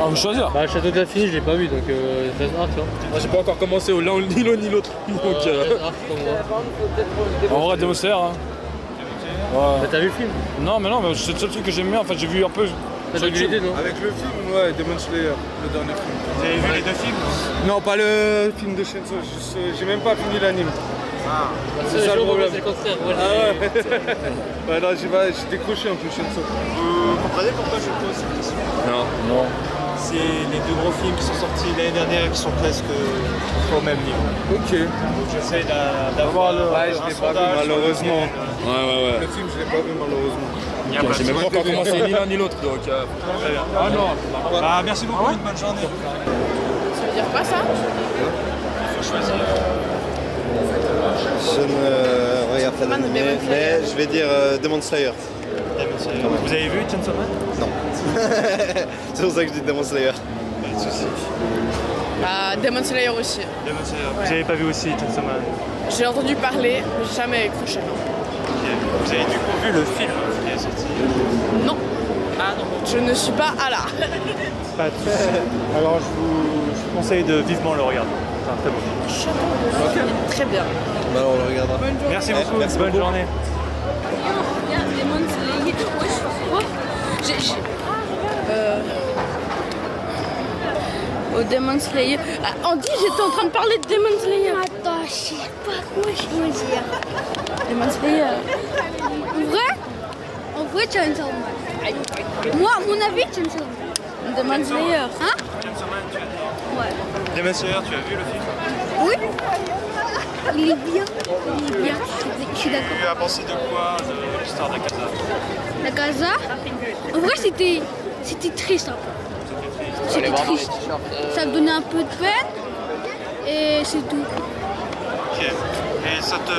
Ah, vous choisir? Bah, le château de l'infini, je l'ai pas vu donc Red Ark, tu vois. Moi, j'ai pas encore commencé ni l'un ni l'autre. Donc, Red Ark pour moi. en vrai, Demon Slayer, hein. Bah, Ouais. t'as vu le film? Non, mais c'est le seul truc que j'aime bien. En fait, j'ai vu un peu. T'as vu les deux, non? Avec le film, ouais, Demon Slayer, le dernier film. Vous avez vu les deux films? Non, pas le film de Chainsaw, j'ai même pas fini l'anime. Ah, c'est ça le problème. C'est le contraire. Moi, Ah ouais. Ouais, non, j'ai décroché un peu Chainsaw. Vous comprenez pourquoi je pose cette question? Non. Non. C'est les deux gros films qui sont sortis l'année dernière qui sont presque au même niveau. Ok. Donc j'essaie d'avoir le. Ouais, je l'ai pas vu malheureusement. Ouais. Le film, je l'ai pas vu malheureusement. J'ai même pas encore commencé ni l'un ni l'autre. Donc, Très bien. Ah non. Bah, merci beaucoup, une bonne journée. Ça veut dire quoi ça? Il faut choisir. Je ne regarde pas l'anime, mais je vais dire Demon Slayer. Demon Slayer. Vous avez vu Chainsaw Man? Non. C'est pour ça que je dis Demon Slayer. Pas de soucis. Bah, Demon Slayer aussi. Demon Slayer. Vous avez pas vu aussi Chainsaw Man? J'ai entendu parler, mais j'ai jamais accroché. Ok. Vous avez du coup vu le film qui est sorti? Non. Ah non. Je ne suis pas à la. Pas de soucis. Alors je vous conseille de vivement le regarder. C'est un très beau film. Très bien. Bah alors on le regardera. Merci beaucoup. Bonne journée. Au Demon Slayer. Ah, Andy, j'étais en train de parler de Demon Slayer. Attends, je sais pas quoi choisir. Demon Slayer. En vrai, Chainsaw Man. Moi, à mon avis, Chainsaw Man. Demon Slayer. Hein? Chainsaw Man, tu as dit? Ouais. Demon Slayer, tu as vu le film? Oui. Il est bien. Il est bien. Je suis d'accord. Tu as pensé de quoi de l'histoire d'Akaza? La Casa, en vrai, c'était triste un peu. C'était triste. Ça me donnait un peu de peine et c'est tout. Ok. Et ça te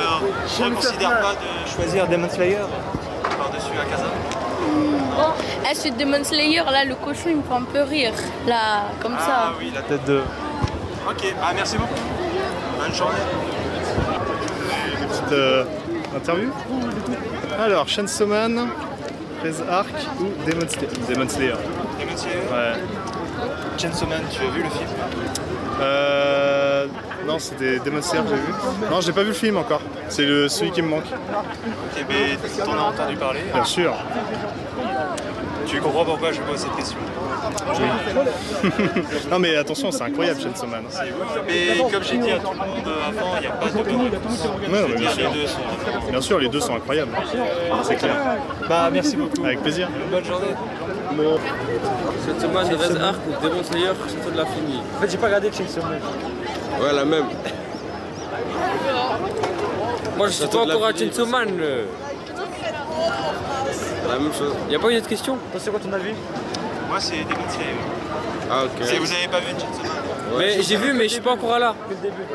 reconsidère pas de choisir Demon Slayer par-dessus Akaza? Eh, c'est Demon Slayer, là, le cochon, il me fait un peu rire. Là, comme ça. Ah oui, la tête de... Ok, ah, merci beaucoup. Bonne journée. Une petite interview. Alors, Chainsaw Man, Red Ark ou Demon Slayer? Demon Slayer? Ouais. Chainsaw Man, tu as vu le film? Non, c'était Demon Slayer que j'ai vu. Non, j'ai pas vu le film encore. C'est celui qui me manque. Ok, mais t'en as entendu parler? Bien sûr. Tu comprends pourquoi je pose cette question? Non mais attention, c'est incroyable Chainsaw Man. Mais comme j'ai dit à tout le monde avant, il n'y a pas de bonne réponse. Ouais, non, mais bien sûr. Les deux sont... Bien sûr, les deux sont incroyables. C'est clair. Bah merci beaucoup. Avec plaisir. Bonne journée. Chainsaw Man, Red Ark ou Demon Slayer, Château de l'infini. En fait, j'ai pas regardé Chainsaw Man. Ouais, la même. Moi, je suis pas encore à Chainsaw Man. La même chose. Y'a pas une autre question? Toi, c'est quoi ton avis? Moi, c'est Demon Slayer. Ah, ok. Si vous avez pas vu Chainsaw Man? Mais j'ai vu, mais je suis pas encore là. Depuis le début.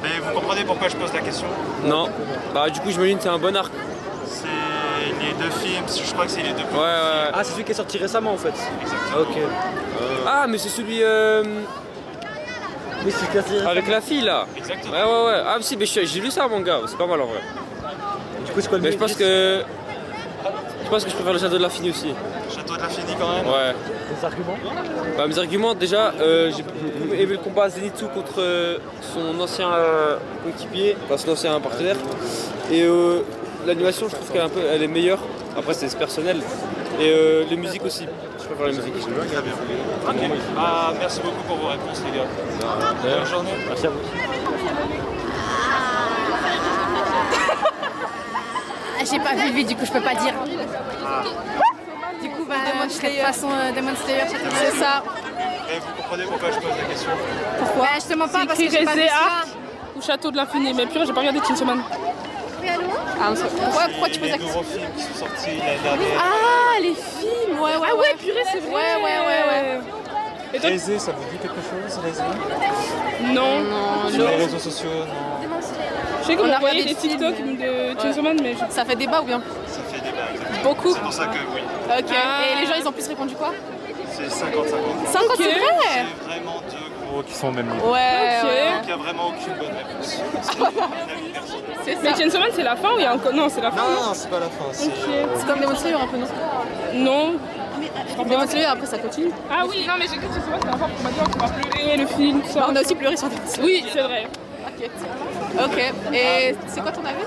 Mais vous comprenez pourquoi je pose la question? Non. Bah du coup j'imagine que c'est un bon arc. C'est les deux films, je crois que c'est les deux films. Ouais. Ah, c'est celui qui est sorti récemment en fait. Exactement. Ok. Ah mais c'est celui Oui, c'est cassé. avec la fille là. Exactement. Ouais. Ah si mais j'ai lu ça mon gars, c'est pas mal en vrai. Du coup, c'est quoi le Mais je pense que je préfère le Château de l'Infini aussi. Château de l'Infini quand même. Ouais. Les arguments? Bah, mes arguments, déjà, j'ai beaucoup aimé le combat Zenitsu contre son ancien coéquipier, enfin son ancien partenaire. Et l'animation, je trouve qu'elle est meilleure. Après, c'est personnel. Et les musiques aussi. Je préfère les musiques. Très bien. Ok. Ah, merci beaucoup pour vos réponses, les gars. Bonne journée. Merci à vous. J'ai pas vu, du coup je peux pas dire. Du coup, je serais de façon Demon Slayer. C'est ça. Et vous comprenez pourquoi je pose la question? Pourquoi? Justement pas parce que j'ai pas vu Arc ça. ou Château de l'Infini. Mais purée, j'ai pas regardé Chainsaw Man. Pourquoi tu poses la question? Les nouveaux films qui sont sortis l'année dernière. Ah, les films, ouais. Ah ouais, purée, c'est vrai. Ouais. Et toi? Rézé, ça vous dit quelque chose, Rézé? Non. Sur les réseaux sociaux, non. Je sais qu'on On a a envoyé regardé des le TikTok film. de Chainsaw Man, mais Ça fait débat ou bien? Ça fait débat, exactement. Beaucoup. C'est pour ça que oui. Ok. Et les gens, ils ont plus répondu quoi? C'est 50-50. 50, c'est vrai? C'est vraiment deux gros qui sont au même niveau. Ouais. Donc il n'y a vraiment aucune bonne réponse. C'est mon avis personnel. c'est ça. Mais Chainsaw Man, c'est la fin ou il y a encore. Non, c'est la fin. Non, c'est pas la fin. C'est comme Demon Slayer un peu, non? Non. Demon Slayer, après ça continue. Ah oui, non, mais j'ai cru que Chainsaw Man, c'est la fin parce qu'on m'a dit qu'on va pleurer, le film, tout ça. On a aussi pleuré sur Demon Slayer. Oui, c'est vrai. Ok. Et c'est quoi ton avis?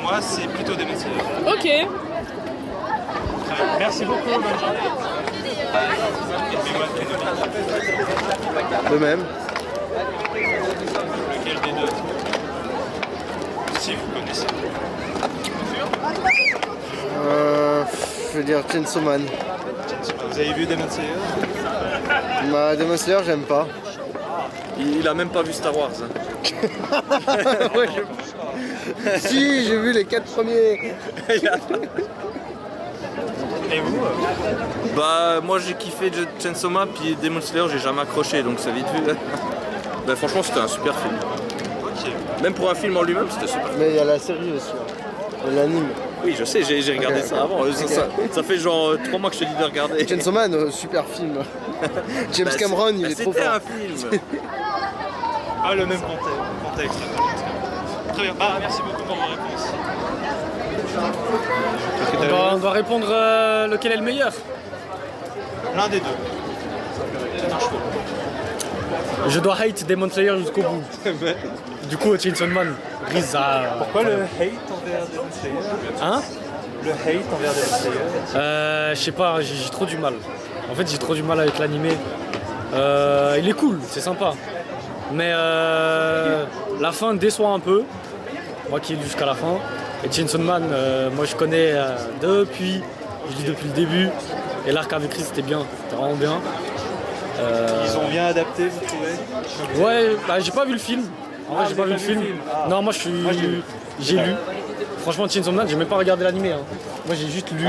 Moi, c'est plutôt Demon Slayer. Ok. Très bien. Merci beaucoup, bonne journée. De même. Lequel des deux? Si vous connaissez. Je veux dire Chainsaw Man. Vous avez vu Demon Slayer? Bah, Demon Slayer, j'aime pas. Il a même pas vu Star Wars. Ouais, si, j'ai vu les 4 premiers. Et vous? Bah moi j'ai kiffé Chainsaw Man puis Demon Slayer j'ai jamais accroché donc ça vite vu. Bah franchement c'était un super film. Ok. Même pour un film en lui-même c'était super. Mais il y a la série aussi, hein. L'anime. Oui je sais, j'ai regardé ça avant. Ça fait genre 3 mois que je te dis de regarder. Chainsaw Man, super film. James Cameron, il est trop fort. C'était un film. Ah, le même contexte. Très bien. Ah, merci beaucoup pour vos réponses. On doit répondre lequel est le meilleur. L'un des deux. C'est un choix. Je dois hate Demon Slayer jusqu'au bout. Du coup, Chainsaw Man risque à... Pourquoi le hate envers Demon Slayer? Hein? Le hate envers Demon Slayer? Je sais pas, j'ai trop du mal. En fait, j'ai trop du mal avec l'animé. Il est cool, c'est sympa. Mais la fin déçoit un peu. Moi qui ai jusqu'à la fin. Et Chainsaw Man, moi je connais depuis le début. Et l'arc avec Chris c'était bien, c'était vraiment bien. Ils ont bien adapté, vous trouvez? Ouais, bah, j'ai pas vu le film. En vrai, j'ai pas vu le film. Non, moi j'ai lu. Franchement, Chainsaw Man, j'ai même pas regardé l'animé. Hein. Moi j'ai juste lu.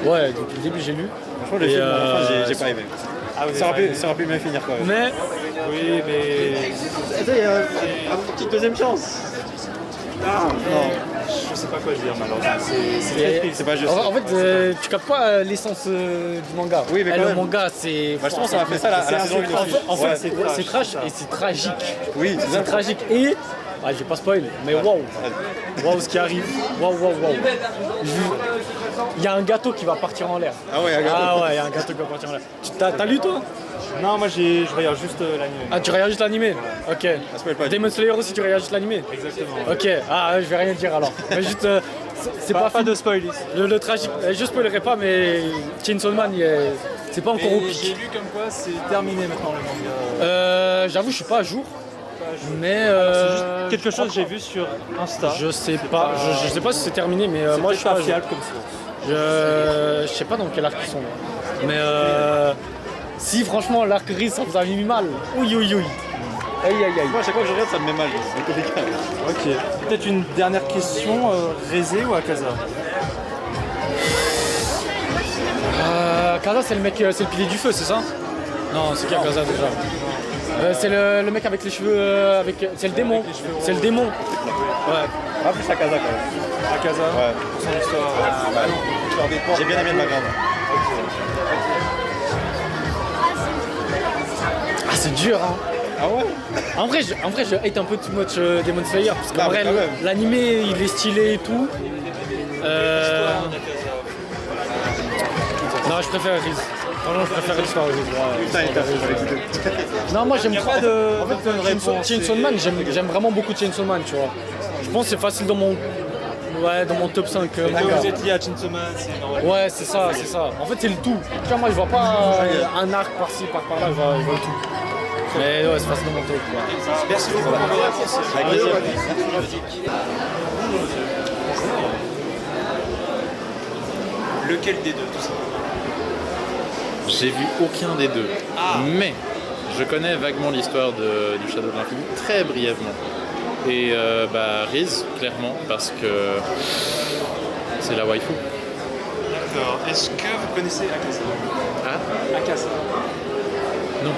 Ouais, depuis le début j'ai lu. Franchement, le film, à la fin, j'ai pas aimé. Ça aurait pu bien finir quand même. Mais. Oui, mais. Attends, il y a une petite deuxième chance. Non, je sais pas quoi dire malheureusement. C'est très triste. C'est pas juste. En fait, tu captes pas l'essence du manga. Oui, mais quand le même. manga, c'est. Bah, je pense qu'on a fait ça à la saison 1. En fait, c'est trash et c'est tragique. Oui, c'est tragique. Et. Ah, je vais pas spoil, mais waouh! Waouh, ce qui arrive! Waouh! Il y a un gâteau qui va partir en l'air. Ah ouais, un gâteau. Ah ouais, il y a un gâteau qui va partir en l'air. T'as lu toi? Non, moi je regarde juste l'anime. Ah, tu regardes juste l'animé? Ok. Demon Slayer aussi, tu regardes juste l'animé? Exactement. Ok. Ah, je vais rien dire alors. Mais juste. C'est pas de spoil. Le tragique. Je spoilerai pas, mais Chainsaw Man, c'est pas encore au pic. J'ai lu comme quoi c'est terminé maintenant le manga. J'avoue, je suis pas à jour. Mais c'est juste quelque chose que j'ai vu sur Insta. Je sais pas. Je sais pas si c'est terminé, mais moi je suis pas pas fiable comme source. Je sais pas dans quel arc ils sont. Mais si franchement l'arc gris ça vous a mis mal. Aïe. Moi, à chaque fois que je regarde, ça me met mal. Ok. Peut-être une dernière question, Rézé ou Akaza? Kaza c'est le mec, c'est le pilier du feu, c'est ça? Non, c'est qui Kaza déjà? C'est le mec avec les cheveux. C'est le démon. C'est le démon. Ouais. Ah, plus Akaza quand même. Akaza. Ouais. Son histoire. J'ai bien aimé le background. Ah, c'est dur, hein. Ah ouais. En vrai, je hate un peu too much Demon Slayer parce qu'en vrai, l'animé il est stylé et tout. Non, je préfère Riz. Franchement, je préfère l'histoire de Riz. Non, moi j'aime pas Chainsaw Man, j'aime vraiment beaucoup Chainsaw Man, tu vois. Je pense que c'est facile dans mon top 5 manga. Vous êtes lié à Chainsaw Man, c'est normal. Ouais, c'est ça. En fait, c'est le tout. Tu vois, moi je vois pas un arc par-ci, par-là, je vois le tout. Mais ouais, c'est facile dans mon top. Merci beaucoup pour vos réponses. Avec plaisir. Lequel des deux, tout ça? J'ai vu aucun des deux. Mais je connais vaguement l'histoire du Shadow de l'Infini, très brièvement. Et Riz, clairement, parce que c'est la waifu. D'accord. Est-ce que vous connaissez Akaza? Akaza? Non.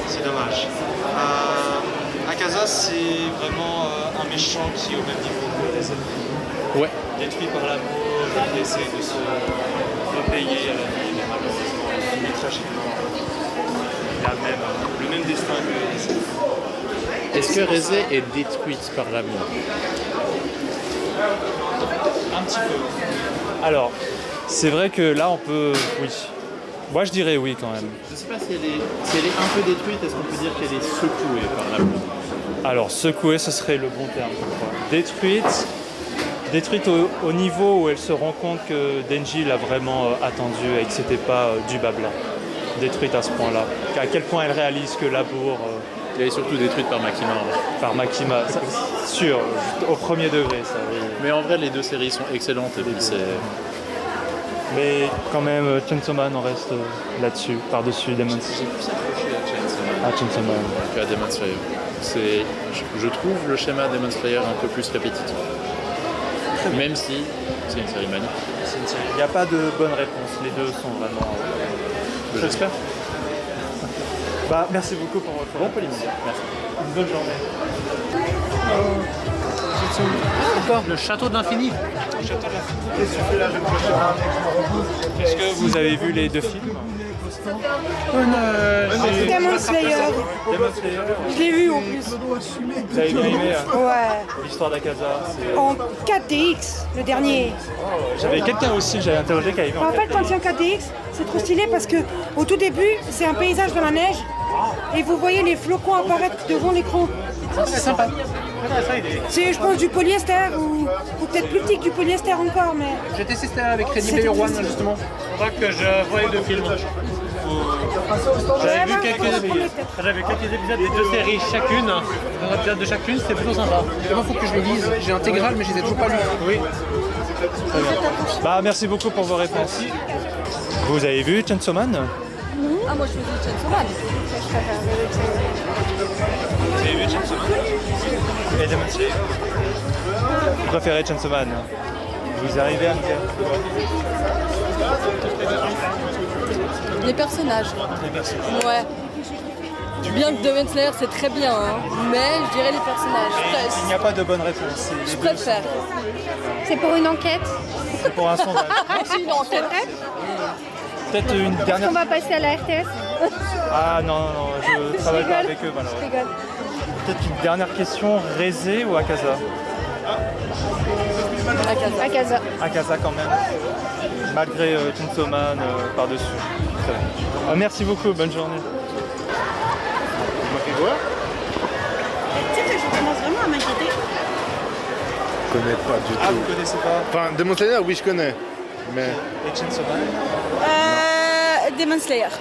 C'est dommage. Akaza, c'est vraiment un méchant qui est au même niveau que les ennemis. Ouais. Détruit par l'amour, il essaie de se repayer à la vie, mais malheureusement, il finit tragiquement. Il a le même destin que les ennemis. Est-ce que Reze est détruite par l'amour? Un petit peu. Alors, c'est vrai que là, on peut... Oui. Moi, je dirais oui, quand même. Je ne sais pas si elle est un peu détruite, est-ce qu'on peut dire qu'elle est secouée par l'amour? Alors, secouée, ce serait le bon terme, je crois. Détruite au niveau où elle se rend compte que Denji l'a vraiment attendu et que c'était pas du blabla. Détruite à ce point-là. À quel point elle réalise que l'amour... Elle est surtout détruite par Makima. Par Makima, sûr, au premier degré, ça. Oui. Mais en vrai, les deux séries sont excellentes. Et puis mais quand même, Chainsaw Man en reste là-dessus, par-dessus Demon Slayer. J'ai plus accroché à Chainsaw Man qu'à Demon Slayer. Je trouve le schéma Demon Slayer un peu plus répétitif. Même si c'est une série magnifique. Il n'y a pas de bonne réponse, les deux sont vraiment... J'espère. Merci beaucoup pour votre polémique. Merci. Une bonne journée. Encore le château de l'infini. Est-ce que vous avez vu les deux films? Demon Slayer. Je l'ai vu en plus. Vous avez bien aimé Ouais. L'histoire d'Akaza? En 4DX, le dernier. J'avais quelqu'un aussi que j'avais interrogé qui avait vu En fait, quand c'est en 4DX, c'est trop stylé parce que au tout début, c'est un paysage dans la neige et vous voyez les flocons apparaître devant l'écran. C'est sympa. C'est, je pense, du polyester ou peut-être plus petit que du polyester encore, mais... J'ai testé ça avec Ready Player One, justement. Faudra que je voie les deux films. J'avais vu quelques épisodes des deux séries chacune. Un épisode de chacune, c'était plutôt sympa. Il faut que je le lise. J'ai intégrale, mais je les ai toujours pas lus. Oui. Merci beaucoup pour vos réponses. Vous avez vu Chainsaw Man? Ah, moi je faisais Chainsaw Man. Je préfère Vous avez vu Chainsaw Man? Et Demon Slayer? Vous préférez Chainsaw Man? Vous arrivez à me dire? Les personnages. Ouais. Bien que Demon Slayer c'est très bien, hein, mais je dirais les personnages. Il n'y a pas de bonne réponse. Je préfère. C'est pour une enquête? C'est pour un sondage. C'est une enquête. Peut-être une dernière... On va passer à la RTS? Ah non, je travaille pas avec eux malheureusement. Peut-être une dernière question, Reze ou Akaza? Akaza. Akaza quand même, malgré Chainsaw Man par-dessus. Très bien. Merci beaucoup, bonne journée. Tu sais que je commence vraiment à m'inquiéter. Je connais pas du tout. Ah, vous connaissez pas? Enfin, Demon Slayer, oui, je connais. Mais... Et Chainsaw Man? Demon Slayer.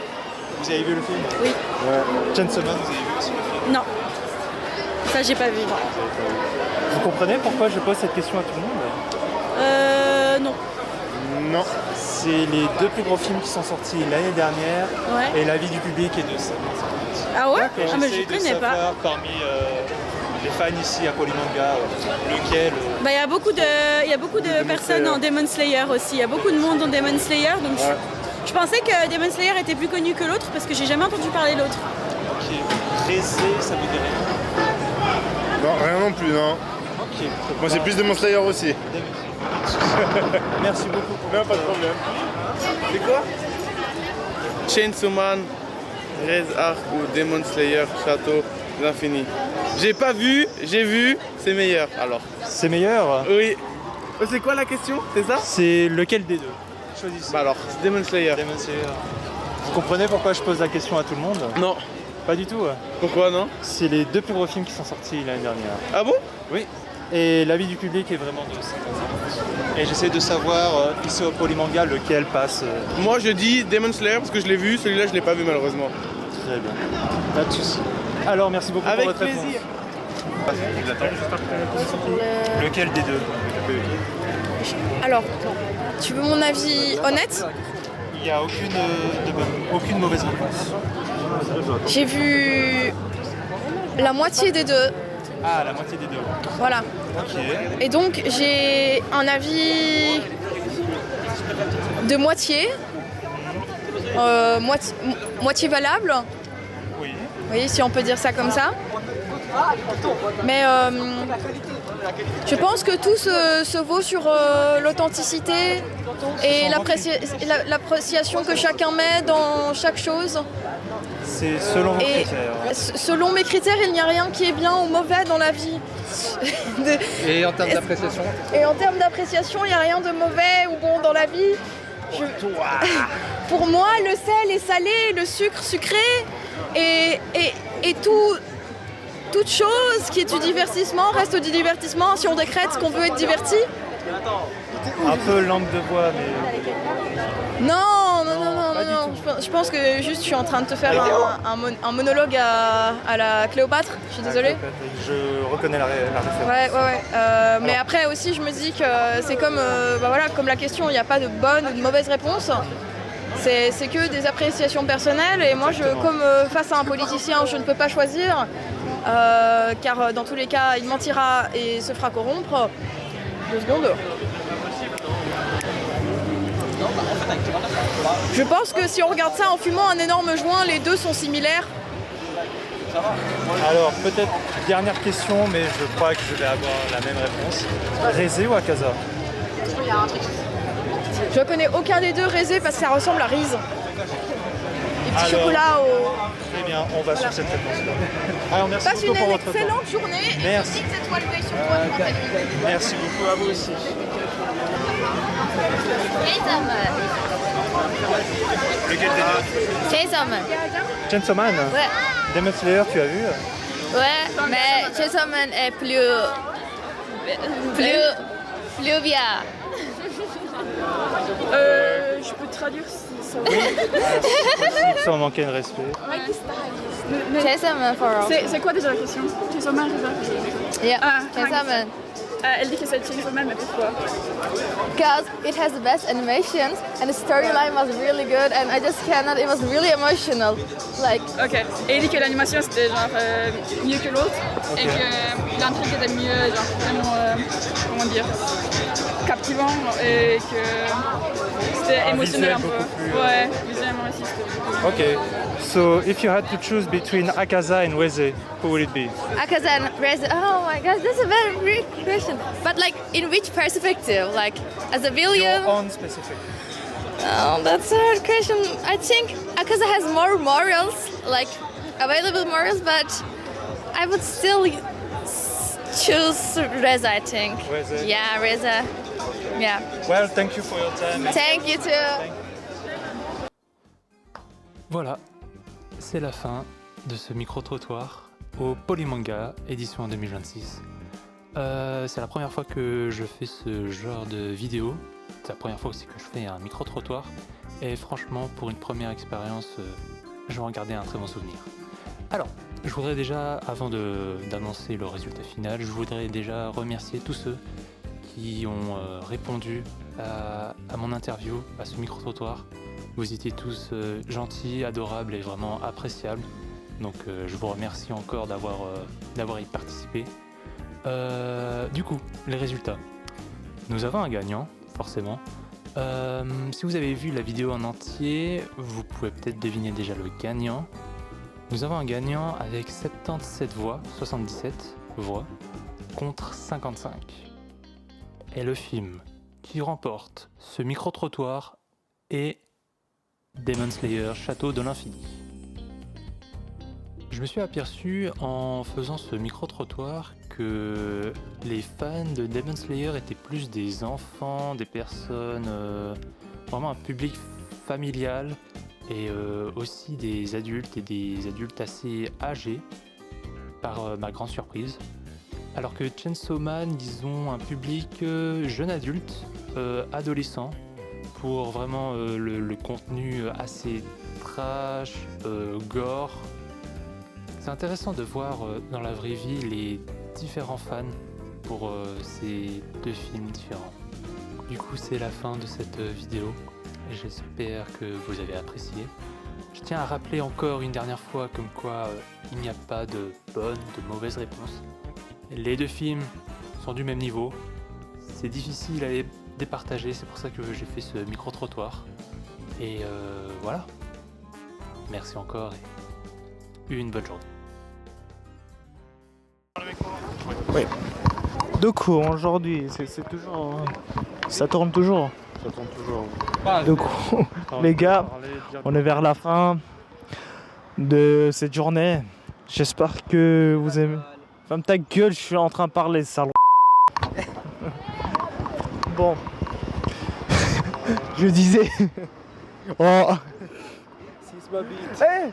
Vous avez vu le film? Oui. Ouais. Chainsaw Man, vous avez vu aussi le film? Non. Ça, j'ai pas vu. Vous comprenez pourquoi je pose cette question à tout le monde? Non. Non. C'est les deux plus gros films qui sont sortis l'année dernière. Ouais. Et l'avis du public est de ça. Ah ouais? Ah, mais je connais pas. Parmi les fans ici à Polymanga, lequel Il y a beaucoup de personnes en Demon Slayer aussi. Il y a beaucoup de monde en Demon Slayer, donc Je pensais que Demon Slayer était plus connu que l'autre parce que j'ai jamais entendu parler de l'autre. Ok. Rézé, ça vous dirait rien? Non, rien non plus, non. Ok. Moi, c'est plus Demon Slayer aussi. Merci beaucoup. Non, pas de problème. C'est quoi? Chainsaw Man, Red Ark ou Demon Slayer, Château de l'Infini. J'ai pas vu, j'ai vu, c'est meilleur alors. C'est meilleur? Oui. C'est quoi la question? C'est ça? C'est lequel des deux? Choisissez. Bah alors, c'est Demon Slayer. Demon Slayer. Vous comprenez pourquoi je pose la question à tout le monde? Non. Pas du tout. Pourquoi non? C'est les deux plus gros films qui sont sortis l'année dernière. Ah bon? Oui. Et l'avis du public est vraiment de 50-50. Et j'essaie de savoir ici au Polymanga lequel passe. Moi je dis Demon Slayer parce que je l'ai vu, celui-là je l'ai pas vu malheureusement. Très bien. Pas de soucis. Alors merci beaucoup Avec pour votre plaisir. réponse. Lequel des deux? Alors, tu veux mon avis honnête? Il n'y a aucune mauvaise réponse. J'ai vu la moitié des deux. Ah, la moitié des deux. Voilà. Ok. Et donc j'ai un avis de moitié, moitié valable. Oui. Oui, si on peut dire ça comme ça. Mais je pense que tout se vaut sur l'authenticité et l'appréciation que chacun met dans chaque chose. C'est selon vos critères. Selon mes critères, il n'y a rien qui est bien ou mauvais dans la vie. Et en termes d'appréciation? Et en termes d'appréciation, il n'y a rien de mauvais ou bon dans la vie. Pour moi, le sel est salé, le sucre sucré, et toute chose qui est du divertissement reste du divertissement si on décrète qu'on veut être diverti. Un peu langue de bois, mais... Non. Je pense que juste je suis en train de te faire un monologue à la Cléopâtre. Je suis désolée. Je reconnais la référence. Ouais. Mais après aussi, je me dis que c'est comme, comme la question, il n'y a pas de bonne ou de mauvaise réponse. C'est que des appréciations personnelles. Et moi, comme face à un politicien, je ne peux pas choisir. Car dans tous les cas, il mentira et se fera corrompre. 2 secondes. Je pense que si on regarde ça en fumant un énorme joint, les deux sont similaires. Alors, peut-être dernière question, mais je crois que je vais avoir la même réponse. Rézé ou Akaza? Je connais aucun des deux, Rézé, parce que ça ressemble à Riz. Les petits chocolats au... Très bien, on va sur cette réponse-là. Alors, merci Passe beaucoup pour une votre temps. excellente journée. Merci. Et 10 étoiles veille sur toi. Merci beaucoup à vous aussi. Lequel des deux? Chainsaw Man. Chainsaw Man? Ouais. Demon Slayer, tu as vu? Ouais, mais Chainsaw Man est plus bien. Je peux te traduire si ça Sans manquer de respect. Chainsaw Man for all. C'est quoi déjà la question? Chainsaw Man, c'est ça? Yeah, Chainsaw Man. Elle dit que c'est Chainsaw Man, mais pourquoi? Because it has the best animations and the storyline was really good and I just cannot, it was really emotional. Like. Ok. Et il dit que l'animation c'était genre mieux que l'autre et que l'intrigue était mieux, genre vraiment, comment dire, captivant et que c'était émotionnel un peu. Ouais, visuellement aussi c'était beaucoup. Okay, so if you had to choose between Akaza and Weze, who would it be? Akaza and Reza, oh my gosh, that's a very great question. But like, in which perspective? Like, as a villain? Your own specific. Oh, that's a hard question. I think Akaza has more morals, like available morals, but I would still choose Reza, I think. Reza? Yeah, Reza. Yeah. Well, thank you for your time. Thank you too. Voilà, c'est la fin de ce micro-trottoir au Polymanga, édition en 2026. C'est la première fois que je fais ce genre de vidéo. C'est la première fois aussi que je fais un micro-trottoir. Et franchement, pour une première expérience, je vais en garder un très bon souvenir. Alors, je voudrais déjà, avant d'annoncer le résultat final, je voudrais déjà remercier tous ceux qui ont répondu à mon interview, à ce micro-trottoir. Vous étiez tous gentils, adorables et vraiment appréciables. Donc je vous remercie encore d'avoir y participé. Du coup, les résultats. Nous avons un gagnant, forcément. Si vous avez vu la vidéo en entier, vous pouvez peut-être deviner déjà le gagnant. Nous avons un gagnant avec 77 voix, 77 voix, contre 55. Et le film qui remporte ce micro-trottoir est Demon Slayer, Château de l'Infini. Je me suis aperçu en faisant ce micro-trottoir que les fans de Demon Slayer étaient plus des enfants, des personnes, vraiment un public familial et aussi des adultes et des adultes assez âgés, par ma grande surprise. Alors que Chainsaw Man, ils ont un public jeune adulte, adolescent, pour vraiment le contenu assez trash, gore. C'est intéressant de voir dans la vraie vie les différents fans pour ces deux films différents. Du coup, c'est la fin de cette vidéo. J'espère que vous avez apprécié. Je tiens à rappeler encore une dernière fois comme quoi il n'y a pas de bonne, de mauvaise réponse. Les deux films sont du même niveau. C'est difficile à les départager, c'est pour ça que j'ai fait ce micro-trottoir. Et voilà. Merci encore et une bonne journée. Oui. Du coup, aujourd'hui, c'est toujours... Ça tourne toujours. Ça tourne toujours. Du coup, les gars, on est vers la fin de cette journée. J'espère que vous aimez. Ferme ta gueule, je suis en train de parler, sale. Bon. Je disais... Oh. Si,